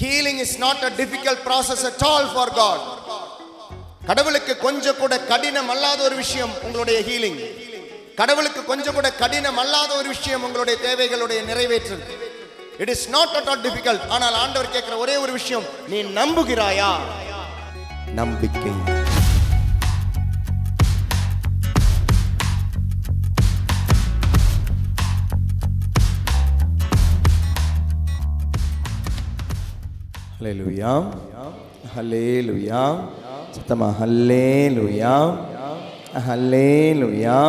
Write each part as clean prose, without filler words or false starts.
Healing is not a difficult process at all for God. கடவுளுக்கு கொஞ்சம் கூட கடினம் அல்லாத ஒரு விஷயம் உங்களுடைய ஹீலிங். கடவுளுக்கு கொஞ்சம் கூட கடினம் அல்லாத ஒரு விஷயம் உங்களுடைய தேவைகளுடைய நிறைவேற்றல். It is not at all difficult. ஆனால் ஆண்டவர் கேட்கிற ஒரே ஒரு விஷயம், நீ நம்புகிறாயா? நம்பிக்கை. ஹல்லேலூயா, ஹல்லேலூயா, சத்தமா ஹல்லேலூயா, ஹல்லேலூயா,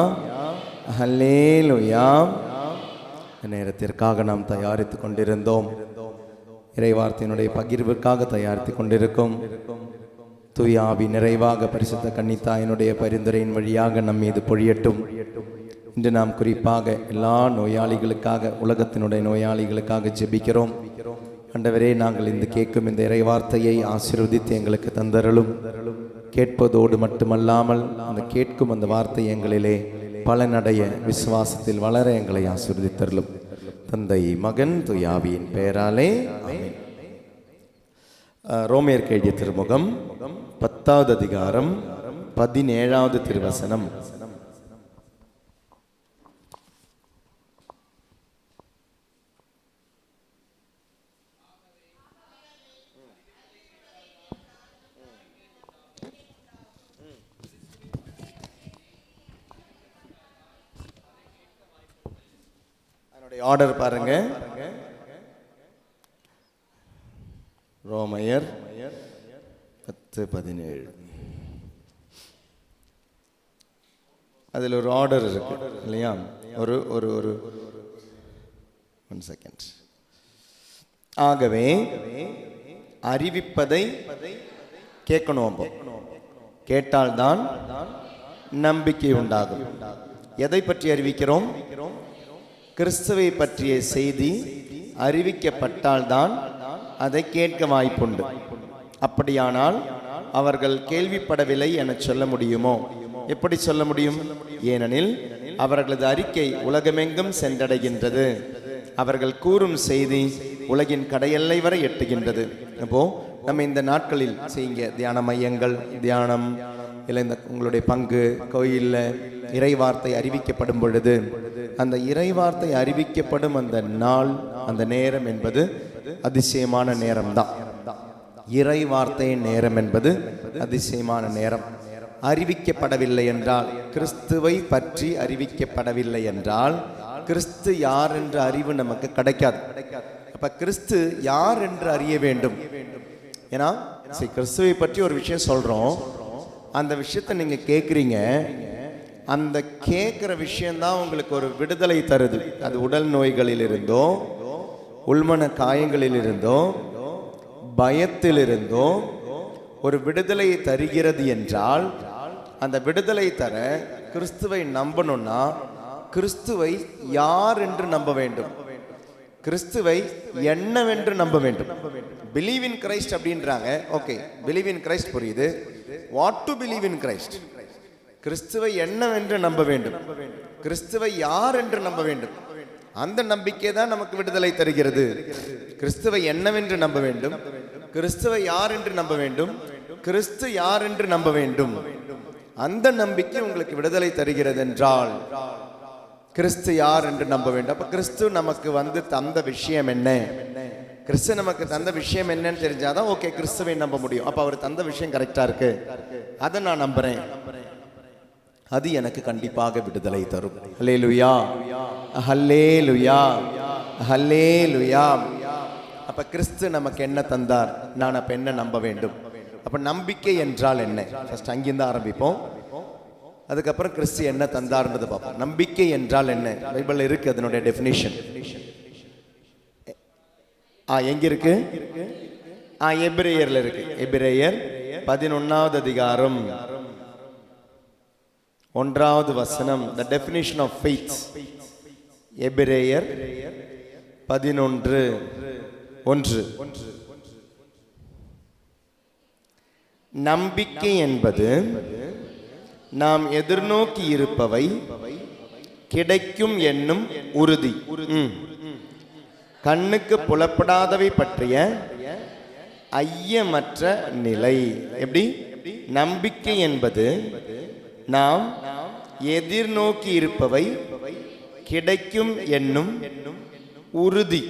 ஹல்லேலூயா. நேரத்திற்காக நாம் தயாரித்து கொண்டிருந்தோம். இறைவார்த்தையினுடைய பகிர்வுக்காக தயாரித்து கொண்டிருக்கும். தூயாவி நிறைவாக பரிசுத்த கன்னித்தாயினுடைய பரிந்துரையின் வழியாக நம் மீது பொழியட்டும். இன்று நாம் குறிப்பாக எல்லா நோயாளிகளுக்காக, உலகத்தினுடைய நோயாளிகளுக்காக ஜெபிக்கிறோம். ஆண்டவரே, நாங்கள் இந்த கேட்கும் இந்த இறைவார்த்தையை ஆசீர்வதித்து எங்களுக்கு தந்தருளும். கேட்பதோடு மட்டுமல்லாமல் அந்த கேட்கும் அந்த வார்த்தை எங்களிலே பலனடைய விசுவாசத்தில் வளர எங்களை ஆசீர்வதித்தருளும். தந்தை, மகன், தூயாவியின் பெயராலே ஆமென். ரோமேயருக்கு எழுதிய திருமுகம் 10வது அதிகாரம் 17வது திருவசனம். ஆர்டர் பாருங்க. ரோமையர் 10:17. அதில் ஒரு ஆர்டர் இருக்கு இல்லையா? ஒரு ஒரு ஒரு 1 செகண்ட். ஆகவே அறிவிப்பதை கேட்கணும். கேட்டால்தான் நம்பிக்கை உண்டாகும். எதை பற்றி அறிவிக்கிறோம்? கிறிஸ்துவை பற்றிய செய்தி அறிவிக்கப்பட்டால்தான் அதை கேட்க வாய்ப்புண்டு. அப்படியானால் அவர்கள் கேள்விப்படவில்லை என சொல்ல முடியுமோ? எப்படி சொல்ல முடியும்? ஏனெனில் அவர்களது அறிக்கை உலகமெங்கும் சென்றடைகின்றது. அவர்கள் கூறும் செய்தி உலகின் கடையெல்லை வரை எட்டுகின்றது. அப்போ நம்ம இந்த நாட்களில் செய்யுங்க தியான மையங்கள், தியானம் இல்லை இந்த உங்களுடைய பங்கு கோயிலில் இறைவார்த்தை அறிவிக்கப்படும் பொழுது, அந்த இறைவார்த்தை அறிவிக்கப்படும் அந்த நாள், அந்த நேரம் என்பது அதிசயமான நேரம்தான். இறைவார்த்தையின் நேரம் என்பது அதிசயமான நேரம். அறிவிக்கப்படவில்லை என்றால், கிறிஸ்துவை பற்றி அறிவிக்கப்படவில்லை என்றால், கிறிஸ்து யார் என்ற அறிவு நமக்கு கிடைக்காது. அப்ப கிறிஸ்து யார் என்று அறிய வேண்டும். ஏன்னா கிறிஸ்துவை பற்றி ஒரு விஷயம் சொல்றோம், அந்த விஷயத்தை நீங்க கேட்குறீங்க. அந்த கேட்குற விஷயம்தான் உங்களுக்கு ஒரு விடுதலை தருது. அது உடல் நோய்களில் இருந்தோ, உள்மன காயங்களில் இருந்தோ, பயத்தில் இருந்தோ ஒரு விடுதலை தருகிறது என்றால், அந்த விடுதலை தர கிறிஸ்துவை நம்பணும்னா கிறிஸ்துவை யார் என்று நம்ப வேண்டும். கிறிஸ்துவை என்னவென்று நம்ப வேண்டும். பிலீவ் இன் கிரைஸ்ட் அப்படின்றாங்க. ஓகே, பிலீவ் இன் கிரைஸ்ட் புரியுது. What to believe in Christ? கிறிஸ்துவை என்னவென்று நம்ப வேண்டும். கிறிஸ்துவை யார் என்று நம்ப வேண்டும். அந்த நம்பிக்கை தான் நமக்கு விடுதலை தருகிறது. கிறிஸ்துவை என்னவென்று நம்ப வேண்டும், கிறிஸ்துவை யார் என்று நம்ப வேண்டும், கிறிஸ்து யார் என்று நம்ப வேண்டும். அந்த நம்பிக்கை உங்களுக்கு விடுதலை தருகிறது என்றால் கிறிஸ்து யார் என்று நம்ப வேண்டும். அப்ப கிறிஸ்து நமக்கு வந்து தந்த விஷயம் என்ன, கிறிஸ்து நமக்கு தந்த விஷயம் என்னன்னு தெரிஞ்சாதான் ஓகே கிறிஸ்துவை நம்ப முடியும். அப்ப அவர் தந்த விஷயம் கரெக்டா இருக்கு, அதை நான் நம்புறேன், அது எனக்கு கண்டிப்பாக விடுதலை தரும். ஹல்லேலூயா, ஹல்லேலூயா, ஹல்லேலூயா. அப்ப கிறிஸ்து நமக்கு என்ன தந்தார், நான் அப்ப என்ன நம்ப வேண்டும். அப்ப நம்பிக்கை என்றால் என்ன, ஃபர்ஸ்ட் அங்கிருந்து ஆரம்பிப்போம். அதுக்கப்புறம் கிறிஸ்து என்ன தந்தார்ன்றது பார்ப்போம். நம்பிக்கை என்றால் என்ன, பைபிள்ல இருக்கு அதனுடைய டெஃபினிஷன். எங்க இருக்கு? எபிரேயர்ல இருக்கு. எபிரேயர் 11வது அதிகாரம் 1வது வசனம். The definition of faith. எபிரேயர் 11:1. நம்பிக்கை என்பது நாம் எதிர்நோக்கி இருப்பவை கிடைக்கும் என்னும் உறுதி. கண்ணுக்கு புலப்படாதவை பற்றிய ஐயமற்ற நிலை. எப்படி? நம்பிக்கை என்பது நாம் எதிர்நோக்கி இருப்பவை கிடைக்கும் என்னும் உறுதி.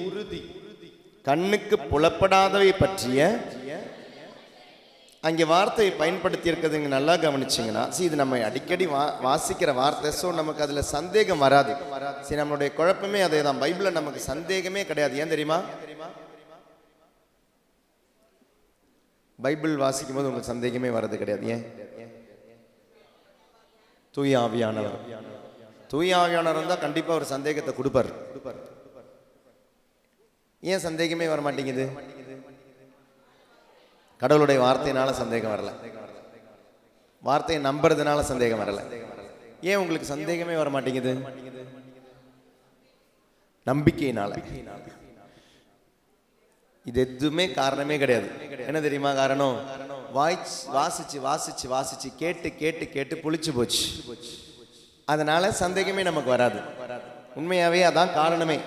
கண்ணுக்கு புலப்படாதவை பற்றிய அங்கே வார்த்தையை பயன்படுத்தி இருக்கிறது நல்லா கவனிச்சிங்கன்னா, இது நம்ம அடிக்கடி வாசிக்கிற வார்த்தை. ஸோ நமக்கு அதில் சந்தேகம் வராது. சரி, நம்மளுடைய குழப்பமே அதே தான். பைபிளில் நமக்கு சந்தேகமே கிடையாது. ஏன் தெரியுமா? பைபிள் வாசிக்கும் போது உங்களுக்கு சந்தேகமே வர்றது கிடையாது. ஏன்? தூய ஆவியானவர். தூய ஆவியானவர் இருந்தால் கண்டிப்பாக ஒரு சந்தேகத்தை கொடுப்பார். ஏன் சந்தேகமே வர மாட்டேங்குது? கடவுளுடைய வார்த்தையினால சந்தேகம் வரல, வார்த்தையை நம்புறதுனால சந்தேகம் வரல. ஏன் உங்களுக்கு சந்தேகமே வர மாட்டேங்குது? நம்பிக்கையினால. இது எதுவுமே காரணமே கிடையாது. என்ன தெரியுமா காரணம்? வாசிச்சு வாசிச்சு வாசிச்சு கேட்டு கேட்டு கேட்டு புளிச்சு போச்சு. அதனால சந்தேகமே நமக்கு வராது. உண்மையாவே அதான் காரணமே.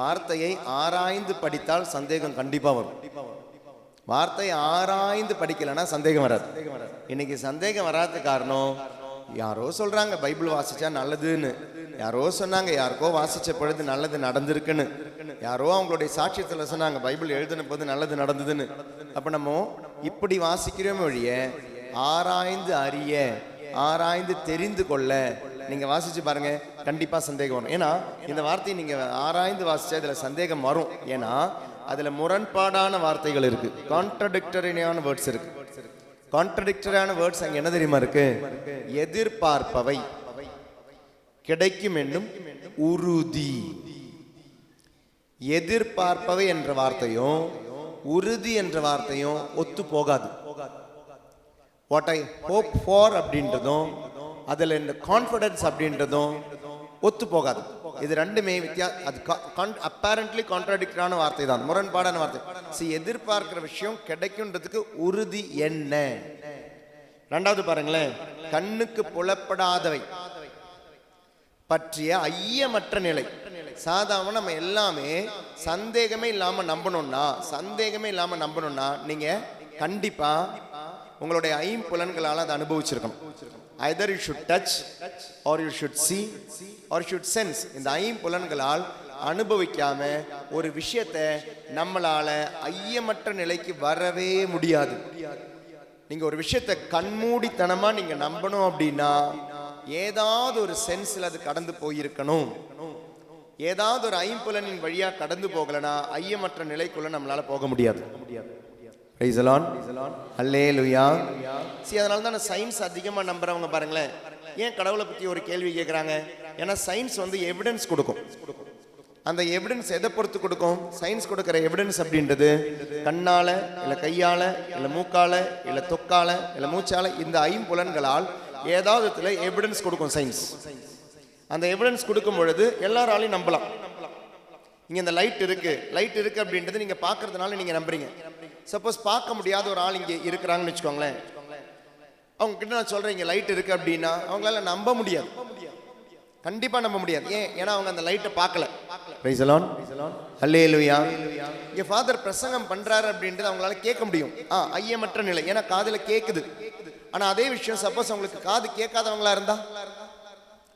வார்த்தையை ஆராய்ந்து படித்தால் சந்தேகம் கண்டிப்பா வரும். வார்த்தை ஆராய்ந்து படிக்கலன்னா சந்தேகம் வராது. இன்னைக்கு சந்தேகம் வராத காரணம், யாரோ சொல்றாங்க பைபிள் வாசிச்சா நல்லதுன்னு, யாரோ சொன்னாங்க யாருக்கோ வாசிச்ச பொழுது நல்லது நடந்திருக்குன்னு, யாரோ அவங்களுடைய சாட்சியத்தில் சொன்னாங்க பைபிள் எழுதின போது நல்லது நடந்ததுன்னு. அப்ப நம்ம இப்படி வாசிக்கிறோம் ஒழிய ஆராய்ந்து அறிய, ஆராய்ந்து தெரிந்து கொள்ள நீங்க வாசிச்சு பாருங்க, கண்டிப்பா சந்தேகம் வரும். ஏன்னா இந்த வார்த்தையை நீங்க ஆராய்ந்து வாசிச்சா இதுல சந்தேகம் வரும். ஏன்னா அதுல முரண்பாடான வார்த்தைகள் இருக்கு, கான்ட்ரடிக்டரியான வேர்ட்ஸ் இருக்கு. கான்ட்ரடிக்டரியான வேர்ட்ஸ் அங்க என்ன தெரியுமா இருக்கு? எதிர்பார்ப்பவை கிடைக்கும் என்னும் உறுதி. எதிர்பார்ப்பவை என்ற வார்த்தையும் உறுதி என்ற வார்த்தையும் ஒத்து போகாது. வாட் ஐ ஹோப் ஃபார் அப்படின்றதும் அதுல இந்த கான்ஃபிடன்ஸ் அப்படின்றதும் ஒத்து போகாது. இது ரெண்டுமே அப்பேரண்ட்லி கான்ட்ராடிக்டான வார்த்தை தான், முரண்பாடான வார்த்தை. எதிர்பார்க்கிற விஷயம் கிடைக்கும்ன்றதுக்கு உறுதி என்ன? ரெண்டாவது பாருங்களேன், கண்ணுக்கு புலப்படாதவை பற்றிய ஐயமற்ற நிலை. சாதாரண நம்ம எல்லாமே சந்தேகமே இல்லாம நம்பணும்னா நீங்க கண்டிப்பா உங்களுடைய ஐம்புலன்களால் அதை அனுபவிச்சிருக்கணும். either you should touch or you should see or you should sense. இந்த ஐம்புலன்களால் அனுபவிக்காம ஒரு விஷயத்தை நம்மளால ஐயமற்ற நிலைக்கு வரவே முடியாது. நீங்க ஒரு விஷயத்தை கண்மூடித்தனமா நீங்க நம்பணும் அப்படின்னா ஏதாவது ஒரு சென்ஸ்ல அது கடந்து போயிருக்கணும். ஏதாவது ஒரு ஐம்புலனின் வழியா கடந்து போகலனா ஐயமற்ற நிலைக்குள்ள நம்மளால போக முடியாது. அதனால தான் சயின்ஸ் அதிகமா நம்புறவங்க பாருங்களேன், ஏன் கடவுளை பத்தி ஒரு கேள்வி கேட்கறாங்க? ஏன்னா சயின்ஸ் எவிடன்ஸ் கொடுக்கும். அந்த எவிடன்ஸ் எதை பொறுத்து கொடுக்கும்? சயின்ஸ் கொடுக்கிற எவிடன்ஸ் அப்படின்றது கண்ணால இல்ல கையால இல்ல மூக்கால இல்ல தொக்கால இல்ல மூச்சால, இந்த ஐம்புலன்களால் ஏதாவது எவிடன்ஸ் கொடுக்கும் சயின்ஸ். அந்த எவிடன்ஸ் கொடுக்கும் பொழுது எல்லாராலையும் நம்பலாம். இங்க இந்த லைட் இருக்கு அப்படின்றது நீங்க பாக்குறதுனால நீங்க நம்புறீங்க. சப்போஸ் பார்க்க முடியாத ஒரு ஆள் இங்கே இருக்கிறாங்கன்னு வச்சுக்கோங்களேன், அவங்க கிட்ட நான் சொல்றேன் இங்க லைட் இருக்கு அப்படின்னா அவங்களால நம்ப முடியாது, கண்டிப்பா நம்ப முடியாது. ஏன்னா அவங்க அந்த லைட்டை பார்க்கல. பிரைஸ் தி லார்ட், ஹல்லேலூயா. இங்க ஃபாதர் பிரசங்கம் பண்றாரு அப்படின்றது அவங்களால கேட்க முடியும். ஐயமற்ற நிலை, ஏன்னா காதுல கேக்குது. ஆனா அதே விஷயம் சப்போஸ் அவங்களுக்கு காது கேட்காதவங்களா இருந்தா,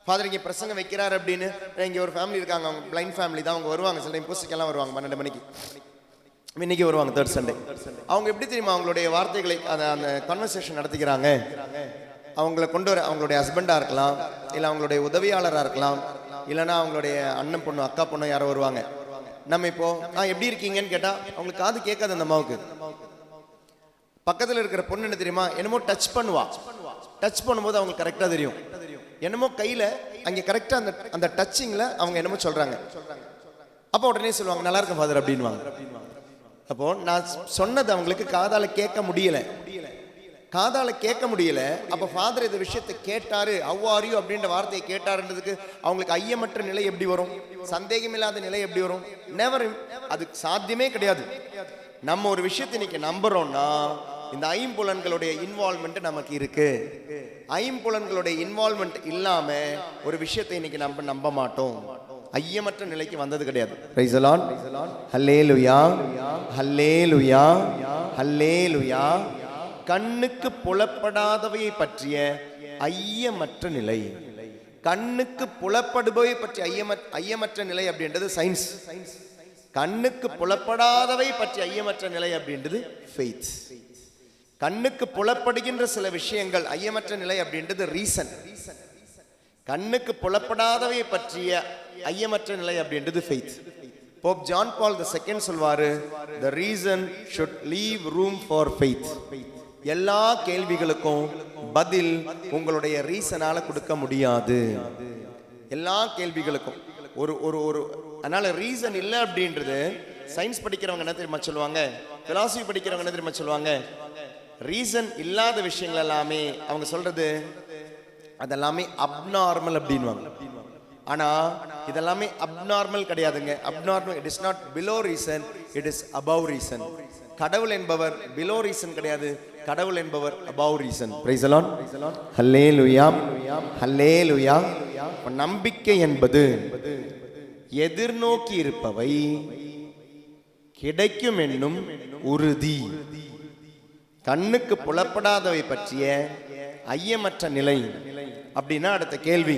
ஃபாதர் இங்க பிரசங்கம் வைக்கிறாரு அப்படின்னு, இங்க ஒரு ஃபேமிலி இருக்காங்க, அவங்க பிளைண்ட் ஃபேமிலி தான், அவங்க வருவாங்க சில டைம் பூசிக்கெல்லாம் வருவாங்க 12 மணிக்கு, இன்னைக்கு வருவாங்க தேர்ட் சண்டே. அவங்க எப்படி தெரியுமா அவங்களுடைய வார்த்தைகளை அந்த கான்வர்சேஷன் நடத்திக்கிறாங்க? அவங்கள கொண்டு வர அவங்களுடைய ஹஸ்பண்டா இருக்கலாம், இல்லை அவங்களுடைய உதவியாளராக இருக்கலாம், இல்லைன்னா அவங்களுடைய அண்ணன் பொண்ணு அக்கா பொண்ணு யாரோ வருவாங்க. நம்ம இப்போ எப்படி இருக்கீங்கன்னு கேட்டா அவங்களுக்கு காது கேட்காது. அந்த அம்மாவுக்கு பக்கத்தில் இருக்கிற பொண்ணு என்ன தெரியுமா, என்னமோ டச் பண்ணுவா. டச் பண்ணும்போது அவங்களுக்கு கரெக்டாக தெரியும், என்னமோ கையில அங்கே கரெக்டா அந்த டச்சிங்ல அவங்க என்னமோ சொல்றாங்க. அப்போ உடனே சொல்லுவாங்க நல்லா இருக்கும் ஃபாதர் அப்படின்வாங்க. அப்போ நான் சொன்னது அவங்களுக்கு காதால கேட்க முடியல. அப்ப ஃபாதர் இந்த விஷயத்தை கேட்டாரு, அவ்வாறு அப்படின்ற வார்த்தையை கேட்டாருன்றதுக்கு அவங்களுக்கு ஐயமற்ற நிலை எப்படி வரும்? சந்தேகம் இல்லாத நிலை எப்படி வரும்? நெவர். அது சாத்தியமே கிடையாது. நம்ம ஒரு விஷயத்தை இன்னைக்கு நம்புறோம்னா இந்த ஐம்புலன்களுடைய இன்வால்வ்மெண்ட் நமக்கு இருக்கு. ஐம்புலன்களுடைய இன்வால்வ்மெண்ட் இல்லாம ஒரு விஷயத்தை இன்னைக்கு நம்ப மாட்டோம். ஐயமற்ற நிலைக்கு வந்தது கிடையாது. பிரைஸ் தி லார்ட், ஹல்லேலூயா, ஹல்லேலூயா, ஹல்லேலூயா. கண்ணுக்கு புலப்படாதவையை பற்றிய ஐயமற்ற நிலை. கண்ணுக்கு புலப்படுபவை பற்றி ஐயமற்ற நிலை அப்படின்றது சயின்ஸ். கண்ணுக்கு புலப்படாதவை பற்றி ஐயமற்ற நிலை அப்படின்றது ஃபெய்த். கண்ணுக்கு புலப்படுகின்ற சில விஷயங்கள் ஐயமற்ற நிலை அப்படின்றது ரீசன். கண்ணுக்கு புலப்படாதவை பற்றிய ஐயமற்ற நிலை அப்படின்றது ஃபெய்த். போப் ஜான் பால் II சொல்வாரு, the reason should leave room for faith. எல்லா கேள்விகளுக்கும் பதில் உங்களுடைய ரீசனால கொடுக்க முடியாது. எல்லா கேள்விகளுக்கும் ஒரு ஒரு ஒரு அதனால ரீசன் இல்லை அப்படின்றது சயின்ஸ் படிக்கிறவங்க என்ன தெரியுமா சொல்லுவாங்க, பிலாசபி படிக்கிறவங்க என்ன தெரியுமா சொல்லுவாங்க, ரீசன் இல்லாத விஷயங்கள் எல்லாமே அவங்க சொல்றது அதெல்லாமே அப்நார்மல் அப்படின்வாங்க. ஆனா இதெல்லாமே அப்நார்மல் கிடையாதுங்க. Abnormal, it is not below reason, it is above reason. கடவுள் என்பவர் பிலோ ரீசன் கிடையாது, கடவுள் என்பவர் above reason. Praise the Lord, hallelujah, hallelujah. நம்பிக்கை என்பது எதிர்நோக்கி இருப்பவை கிடைக்கும் என்னும் உறுதி. கண்ணுக்கு புலப்படாதவை பற்றிய ஐயமற்ற நிலை அப்படின்னா அடுத்த கேள்வி,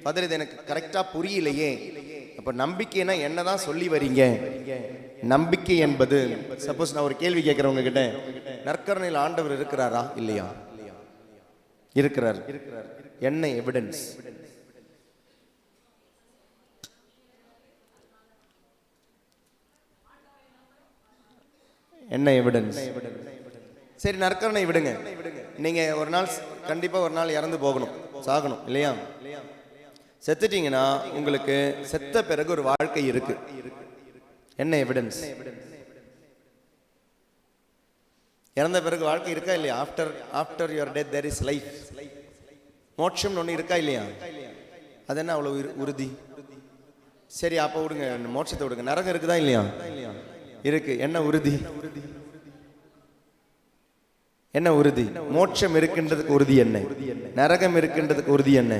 பதில் இது எனக்கு கரெக்டா புரியலையே. அப்ப நம்பிக்கைனா என்னதான் சொல்லி வரீங்க? நம்பிக்கை என்பது, சப்போஸ் நான் ஒரு கேள்வி கேட்கிறேன் உங்ககிட்ட, நற்கருணையில் ஆண்டவர் இருக்கிறாரா இல்லையா? இருக்கிறார். என்ன எவிடன்ஸ்? என்ன எவிடன்ஸ்? சரி, நற்கருணை விடுங்க. நீங்க ஒரு நாள் கண்டிப்பா ஒரு நாள் இறந்து போகணும், சாகணும் இல்லையா? செத்துட்டீங்கன்னா உங்களுக்கு செத்த பிறகு ஒரு வாழ்க்கை இருக்கு. என்ன எவிடன்ஸ்? இறந்த பிறகு வாழ்க்கை இருக்கா இல்லையா? After your death there is life. மோட்சம் ஒன்று இருக்கா இல்லையா? அது என்ன அவ்வளவு உறுதி? சரி, அப்ப விடுங்க, மோட்சத்தை விடுங்க. நரகம் இருக்குதா இல்லையா? இருக்கு. என்ன உறுதி? என்ன உறுதி? மோட்சம் இருக்கின்றதுக்கு உறுதி என்ன? நரகம் இருக்கின்றதுக்கு உறுதி என்ன?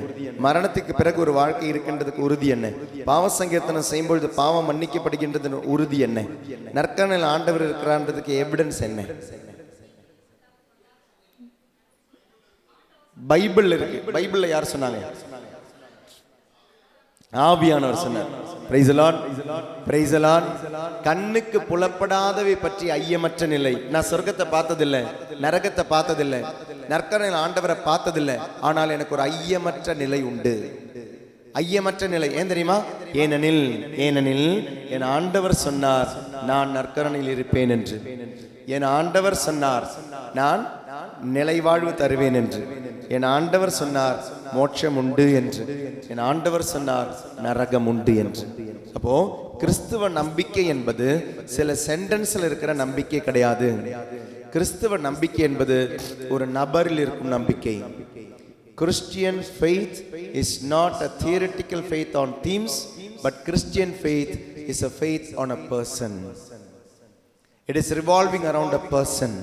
மரணத்துக்கு பிறகு ஒரு வாழ்க்கை இருக்கின்றதுக்கு உறுதி என்ன? பாவ சங்கீர்த்தனம் செய்யும்பொழுது பாவம் மன்னிக்கப்படுகின்றது உறுதி என்ன? நற்கருணையில் ஆண்டவர் இருக்கிறான்றதுக்கு எவிடன்ஸ் என்ன? பைபிள் இருக்கு. பைபிள்ல யார் சொன்னாங்க? ஆவியானவர் சொன்னார். Price the Lord, price the Lord. கண்ணுக்கு புலப்படாதவை பற்றி ஐயமற்ற நிலை. நான் சொர்க்கத்தை பார்த்ததில்லை, நரகத்தை பார்த்ததில்லை, நற்கருணையில் ஆண்டவரை பார்த்ததில்லை, ஆனால் எனக்கு ஒரு ஐயமற்ற நிலை உண்டு. ஐயமற்ற நிலை ஏன் தெரியுமா? ஏனெனில் என் ஆண்டவர் சொன்னார் நான் நற்கருணையில் இருப்பேன் என்று. என் ஆண்டவர் சொன்னார் நான் நிலைவாழ்வு தருவேன் என்று. என் ஆண்டவர் சொன்னார் மோட்சம் உண்டு என்று. என் ஆண்டவர் சொன்னார் நரகம் உண்டு என்று. அப்போ கிறிஸ்துவ நம்பிக்கை என்பது சில சென்டென்ஸ்ல இருக்கிற நம்பிக்கை கிடையாது. கிறிஸ்துவ நம்பிக்கை என்பது ஒரு நபரில் இருக்கும் நம்பிக்கை. Christian faith is not a theoretical faith on themes, but Christian faith is a faith on a person. It is revolving around a person.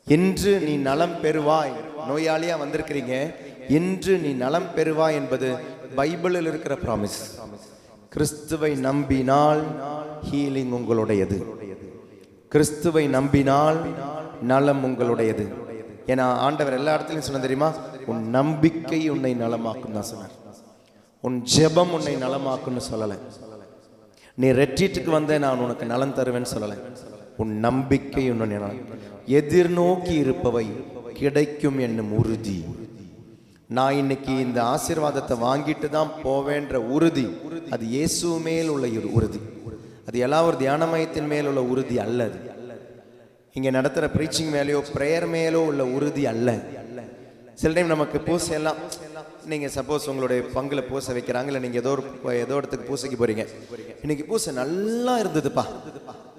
இன்று நீ நலம் பெறுவாய். நோயாளியா வந்திருக்கிறீங்க, இன்று நீ நலம் பெறுவாய் என்பது பைபிளில் இருக்கிற ப்ராமிஸ். கிறிஸ்துவை நம்பினால் ஹீலிங் உங்களுடையது. கிறிஸ்துவை நம்பினால் நலம் உங்களுடையது. ஏன்னா ஆண்டவர் எல்லா இடத்துலையும் சொன்ன தெரியுமா? உன் நம்பிக்கை உன்னை நலமாக்கும் தான் சொன்னார். உன் ஜெபம் உன்னை நலமாக்கும்னு சொல்லலை. நீ ரெட்ரீட்டுக்கு வந்தே நான் உனக்கு நலம் தருவேன்னு சொல்லலை. உன் நம்பிக்கை உன்னை நலம். எதிர்நோக்கி இருப்பவை கிடைக்கும் என்னும் உறுதி. நான் இன்னைக்கு இந்த ஆசீர்வாதத்தை வாங்கிட்டு தான் போவேன்ற உறுதி, அது இயேசு மேல் உள்ள உறுதி. அது எல்லா ஒரு தியான மையத்தின் மேல் உள்ள உறுதி அல்ல. அது இங்கே நடத்துகிற ப்ரீச்சிங் மேலேயோ ப்ரேயர் மேலோ உள்ள உறுதி அல்ல. சில டைம் நமக்கு பூசை எல்லாம், நீங்கள் சப்போஸ் உங்களுடைய பங்கில் பூசை வைக்கிறாங்க, இல்லை நீங்கள் ஏதோ இடத்துக்கு பூசைக்கு போகிறீங்க, இன்னைக்கு பூசை நல்லா இருந்ததுப்பா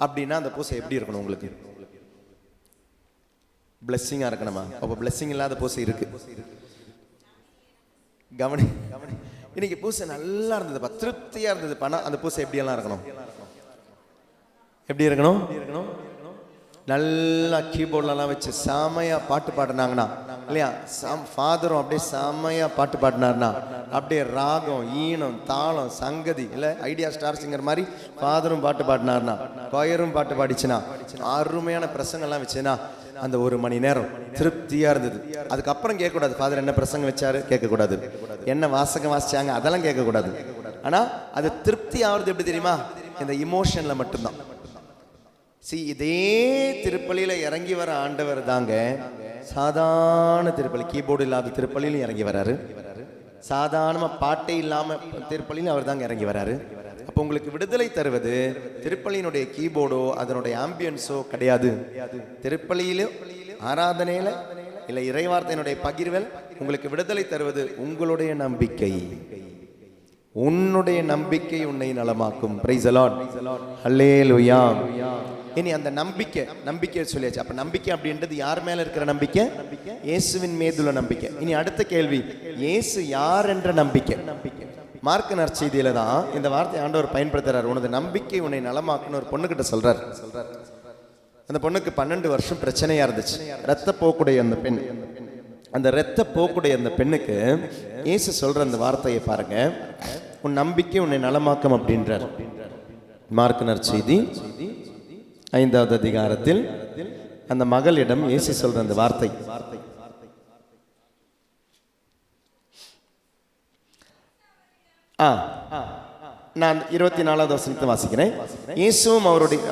அப்படின்னா அந்த பூசை எப்படி இருக்கணும்? உங்களுக்கு பிளெஸ்ஸிங்காக இருக்கணுமா? அப்போ பிளெஸ்ஸிங் இல்லாத பூசை இருக்கு. கவனி, இன்னைக்கு பூசை நல்லா இருந்ததுப்பா, திருப்தியாக இருந்ததுப்பானா அந்த பூசை எப்படியெல்லாம் இருக்கணும்? எப்படி இருக்கணும்? நல்லா கீபோர்ட்லாம் வச்சு செமையா பாட்டு பாடினாங்கன்னா இல்லையா? ஃபாதரும் அப்படியே செம்மையா பாட்டு பாடினார்னா அப்படியே ராகம், ஈனம், தாளம், சங்கதி இல்லை ஐடியா ஸ்டார் சிங்கர் மாதிரி ஃபாதரும் பாட்டு பாடினார்னா, கொயரும் பாட்டு பாடிச்சுனா, அருமையான பிரசங்கெல்லாம் வச்சுன்னா அந்த 1 மணி நேரம் திருப்தியா இருந்தது. அதுக்கப்புறம் கேட்கக்கூடாது ஃபாதர் என்ன பிரசங்கம் வச்சாரு, கேட்கக்கூடாது. என்ன வாசகம் வாசிச்சாங்க, அதெல்லாம் கேட்கக்கூடாது. ஆனா அது திருப்தி ஆகுறது எப்படி தெரியுமா? இந்த இமோஷன்ல மட்டும்தான். இதே திருப்பலியில இறங்கி வர ஆண்டவர் தாங்க சாதாரண திருப்பலி, கீபோர்டு இல்லாத திருப்பலியிலும் இறங்கி வராரு, சாதாரணமா பாட்டே இல்லாம திருப்பலியிலும் அவர் தாங்க இறங்கி வராரு. அப்போ உங்களுக்கு விடுதலை தருவது திருப்பலியினுடைய கீபோர்டோ அதனுடைய ஆம்பியன்ஸோ கிடையாது. திருப்பலியில ஆராதனையில இல்லை இறைவார்த்தையினுடைய பகிர்வல் உங்களுக்கு விடுதலை தருவது உங்களுடைய நம்பிக்கை. உன்னுடைய நம்பிக்கை உன்னை நலமாக்கும். பிரைஸ் தி லார்ட், ஹல்லேலூயா. இனி அந்த நம்பிக்கை சொல்லியாச்சு. அப்ப நம்பிக்கை அப்படின்றது யார் மேல இருக்கிற நம்பிக்கை? இயேசுவின் மீதுள்ள நம்பிக்கை. இனி அடுத்த கேள்வி, இயேசு யார் என்ற நம்பிக்கை. மார்க் நற்செய்தியில தான் இந்த வார்த்தை ஆண்டவர் பயன்படுத்துறார். உனது நம்பிக்கை உன்னை நலமாக்குன்னு ஒரு பொண்ணுகிட்ட சொல்றார். அந்த பொண்ணுக்கு 12 வருஷம் பிரச்சனையா இருந்துச்சு. ரத்த போக்குடைய அந்த பெண், அந்த இரத்த போக்குடைய அந்த பெண்ணுக்கு இயேசு சொல்ற அந்த வார்த்தையை பாருங்க, உன் நம்பிக்கை உன்னை நலமாக்கும் அப்படின்றார். மார்க் நற்செய்தி 5வது அதிகாரத்தில் அந்த மகளிடம் இயேசு சொல்ற அந்த வார்த்தை, நான் 24வது வசனத்தை வாசிக்கிறேன். இயேசுவும்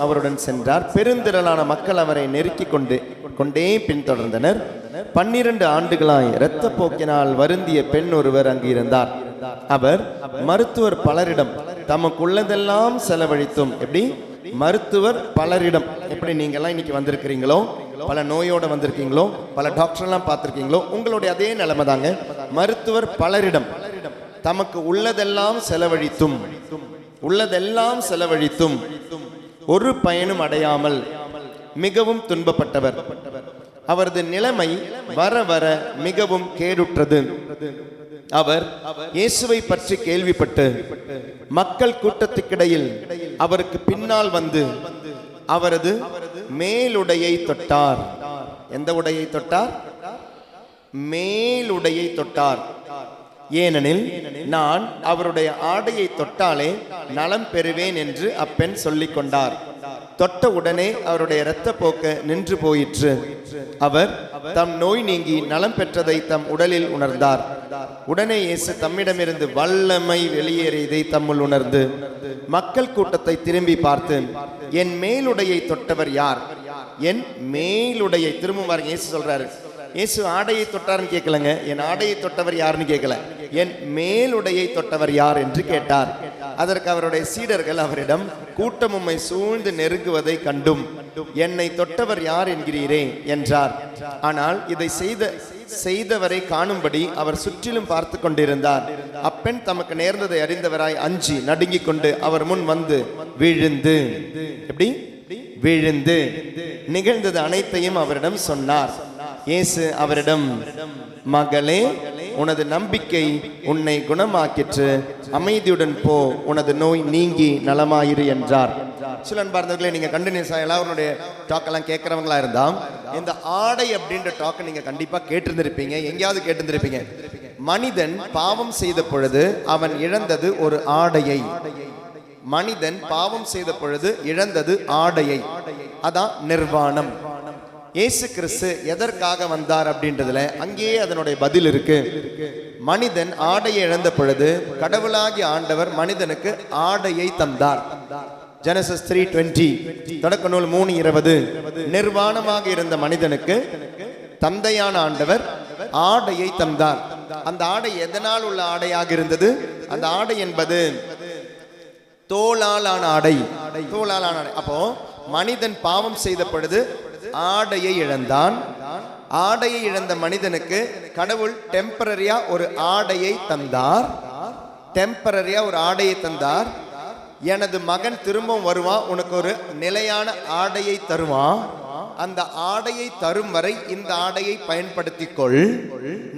அவருடன் சென்றார். பெருந்திரளான மக்கள் அவரை நெருக்கி கொண்டே பின்தொடர்ந்தனர். 12 ஆண்டுகளாய் இரத்த போக்கினால் வருந்திய பெண் ஒருவர் அங்கு இருந்தார். அவர் மருத்துவர் பலரிடம் தமக்குள்ளதெல்லாம் செலவழித்தும். எப்படி? மருத்துவர் பலரிடம். எப்படி நீங்கெல்லாம் இன்னைக்கு வந்திருக்கிறீங்களோ, பல நோயோட வந்திருக்கீங்களோ, பல டாக்டர்லாம் பார்த்துருக்கீங்களோ, உங்களுடைய அதே நிலைமை தாங்க. மருத்துவர் பலரிடம் தமக்கு உள்ளதெல்லாம் செலவழித்தும் ஒரு பயனும் அடையாமல் மிகவும் துன்பப்பட்டவர். அவரது நிலைமை வர வர மிகவும் கேடுற்றது. அவர் இயேசுவை பற்றி கேள்விப்பட்டு மக்கள் கூட்டத்துக்கிடையில் அவருக்கு பின்னால் வந்து அவரது மேலுடையை தொட்டார். எந்த உடையை தொட்டார்? மேலுடையை தொட்டார். ஏனெனில் நான் அவருடைய ஆடையை தொட்டாலே நலம் பெறுவேன் என்று அப்பெண் சொல்லிக் கொண்டார். தொட்ட உடனே அவருடைய இரத்த போக்கு நின்று போயிற்று. அவர் தம் நோய் நீங்கி நலம் பெற்றதை தம் உடலில் உணர்ந்தார். உடனே இயேசு தம்மிடமிருந்து வல்லமை வெளியேறியதை தம்முள் உணர்ந்து மக்கள் கூட்டத்தை திரும்பி பார்த்து, என் மேலுடையை தொட்டவர் யார்? என் மேலுடையை. திரும்ப இயேசு சொல்றாரு, இயேசு ஆடையை தொட்டார்னு கேட்கலங்க, என் ஆடையை தொட்டவர் யாருன்னு கேட்கல, என் மேலுடையை தொட்டவர் யார் என்று கேட்டார். அதற்கு அவருடைய சீடர்கள் அவரிடம், கூட்டம் உம்மை சூழ்ந்து நெருங்குவதை கண்டும் என்னை தொட்டவர் யார் என்கிறீரே என்றார். ஆனால் இதை செய்தவரை காணும்படி அவர் சுற்றிலும் பார்த்து கொண்டிருந்தார். அப்பெண் தமக்கு நேர்ந்ததை அறிந்தவராய் அஞ்சி நடுங்கிக் கொண்டு அவர் முன் வந்து விழுந்து, எப்படி விழுந்து நிகழ்ந்தது அனைத்தையும் அவரிடம் சொன்னார். இயேசு அவரிடம், மகளே, உனது நம்பிக்கை உன்னை குணமாக்கிற்று, அமைதியுடன் போ, உனது நோய் நீங்கி நலமாயிரு என்றார். சில அன்பார்ந்தவர்களே, நீங்க கண்டினியூஸா எல்லாருடைய டாக்கெல்லாம் கேட்கறவங்களா இருந்தா இந்த ஆடை அப்படின்ற டாக்கை நீங்க கண்டிப்பா கேட்டிருந்திருப்பீங்க, எங்கேயாவது கேட்டிருந்திருப்பீங்க. மனிதன் பாவம் செய்த பொழுது அவன் இழந்தது ஒரு ஆடையை. மனிதன் பாவம் செய்த பொழுது இழந்தது ஆடையை. அதான் நிர்வாணம். இயேசு கிறிஸ்து எதற்காக வந்தார் அப்படின்றதுல அங்கேயே அதனுடைய பதில் இருக்கு. மனிதன் ஆடையை இழந்த பொழுது கடவுளாகிய ஆண்டவர் மனிதனுக்கு ஆடையை தந்தார். ஜெனசிஸ் 3:20, தொடக்க நூல் 3:20. நிர்வாணமாக இருந்த மனிதனுக்கு தந்தையான ஆண்டவர் ஆடையை தந்தார். அந்த ஆடை எதனால் உள்ள ஆடையாக இருந்தது? அந்த ஆடை என்பது தோளாலான ஆடை. தோளாலான ஆடை. அப்போ மனிதன் பாவம் செய்த பொழுது ஆடையை இழந்தான். ஆடையை இழந்த மனிதனுக்கு கடவுள் டெம்பரரியா ஒரு ஆடையை தந்தார். டெம்பரரியா ஒரு ஆடையை தந்தார். எனது மகன் திரும்பவும் வருவான், உனக்கு ஒரு நிலையான ஆடையை தருவான். அந்த ஆடையை தரும் வரை இந்த ஆடையை பயன்படுத்திக் கொள்.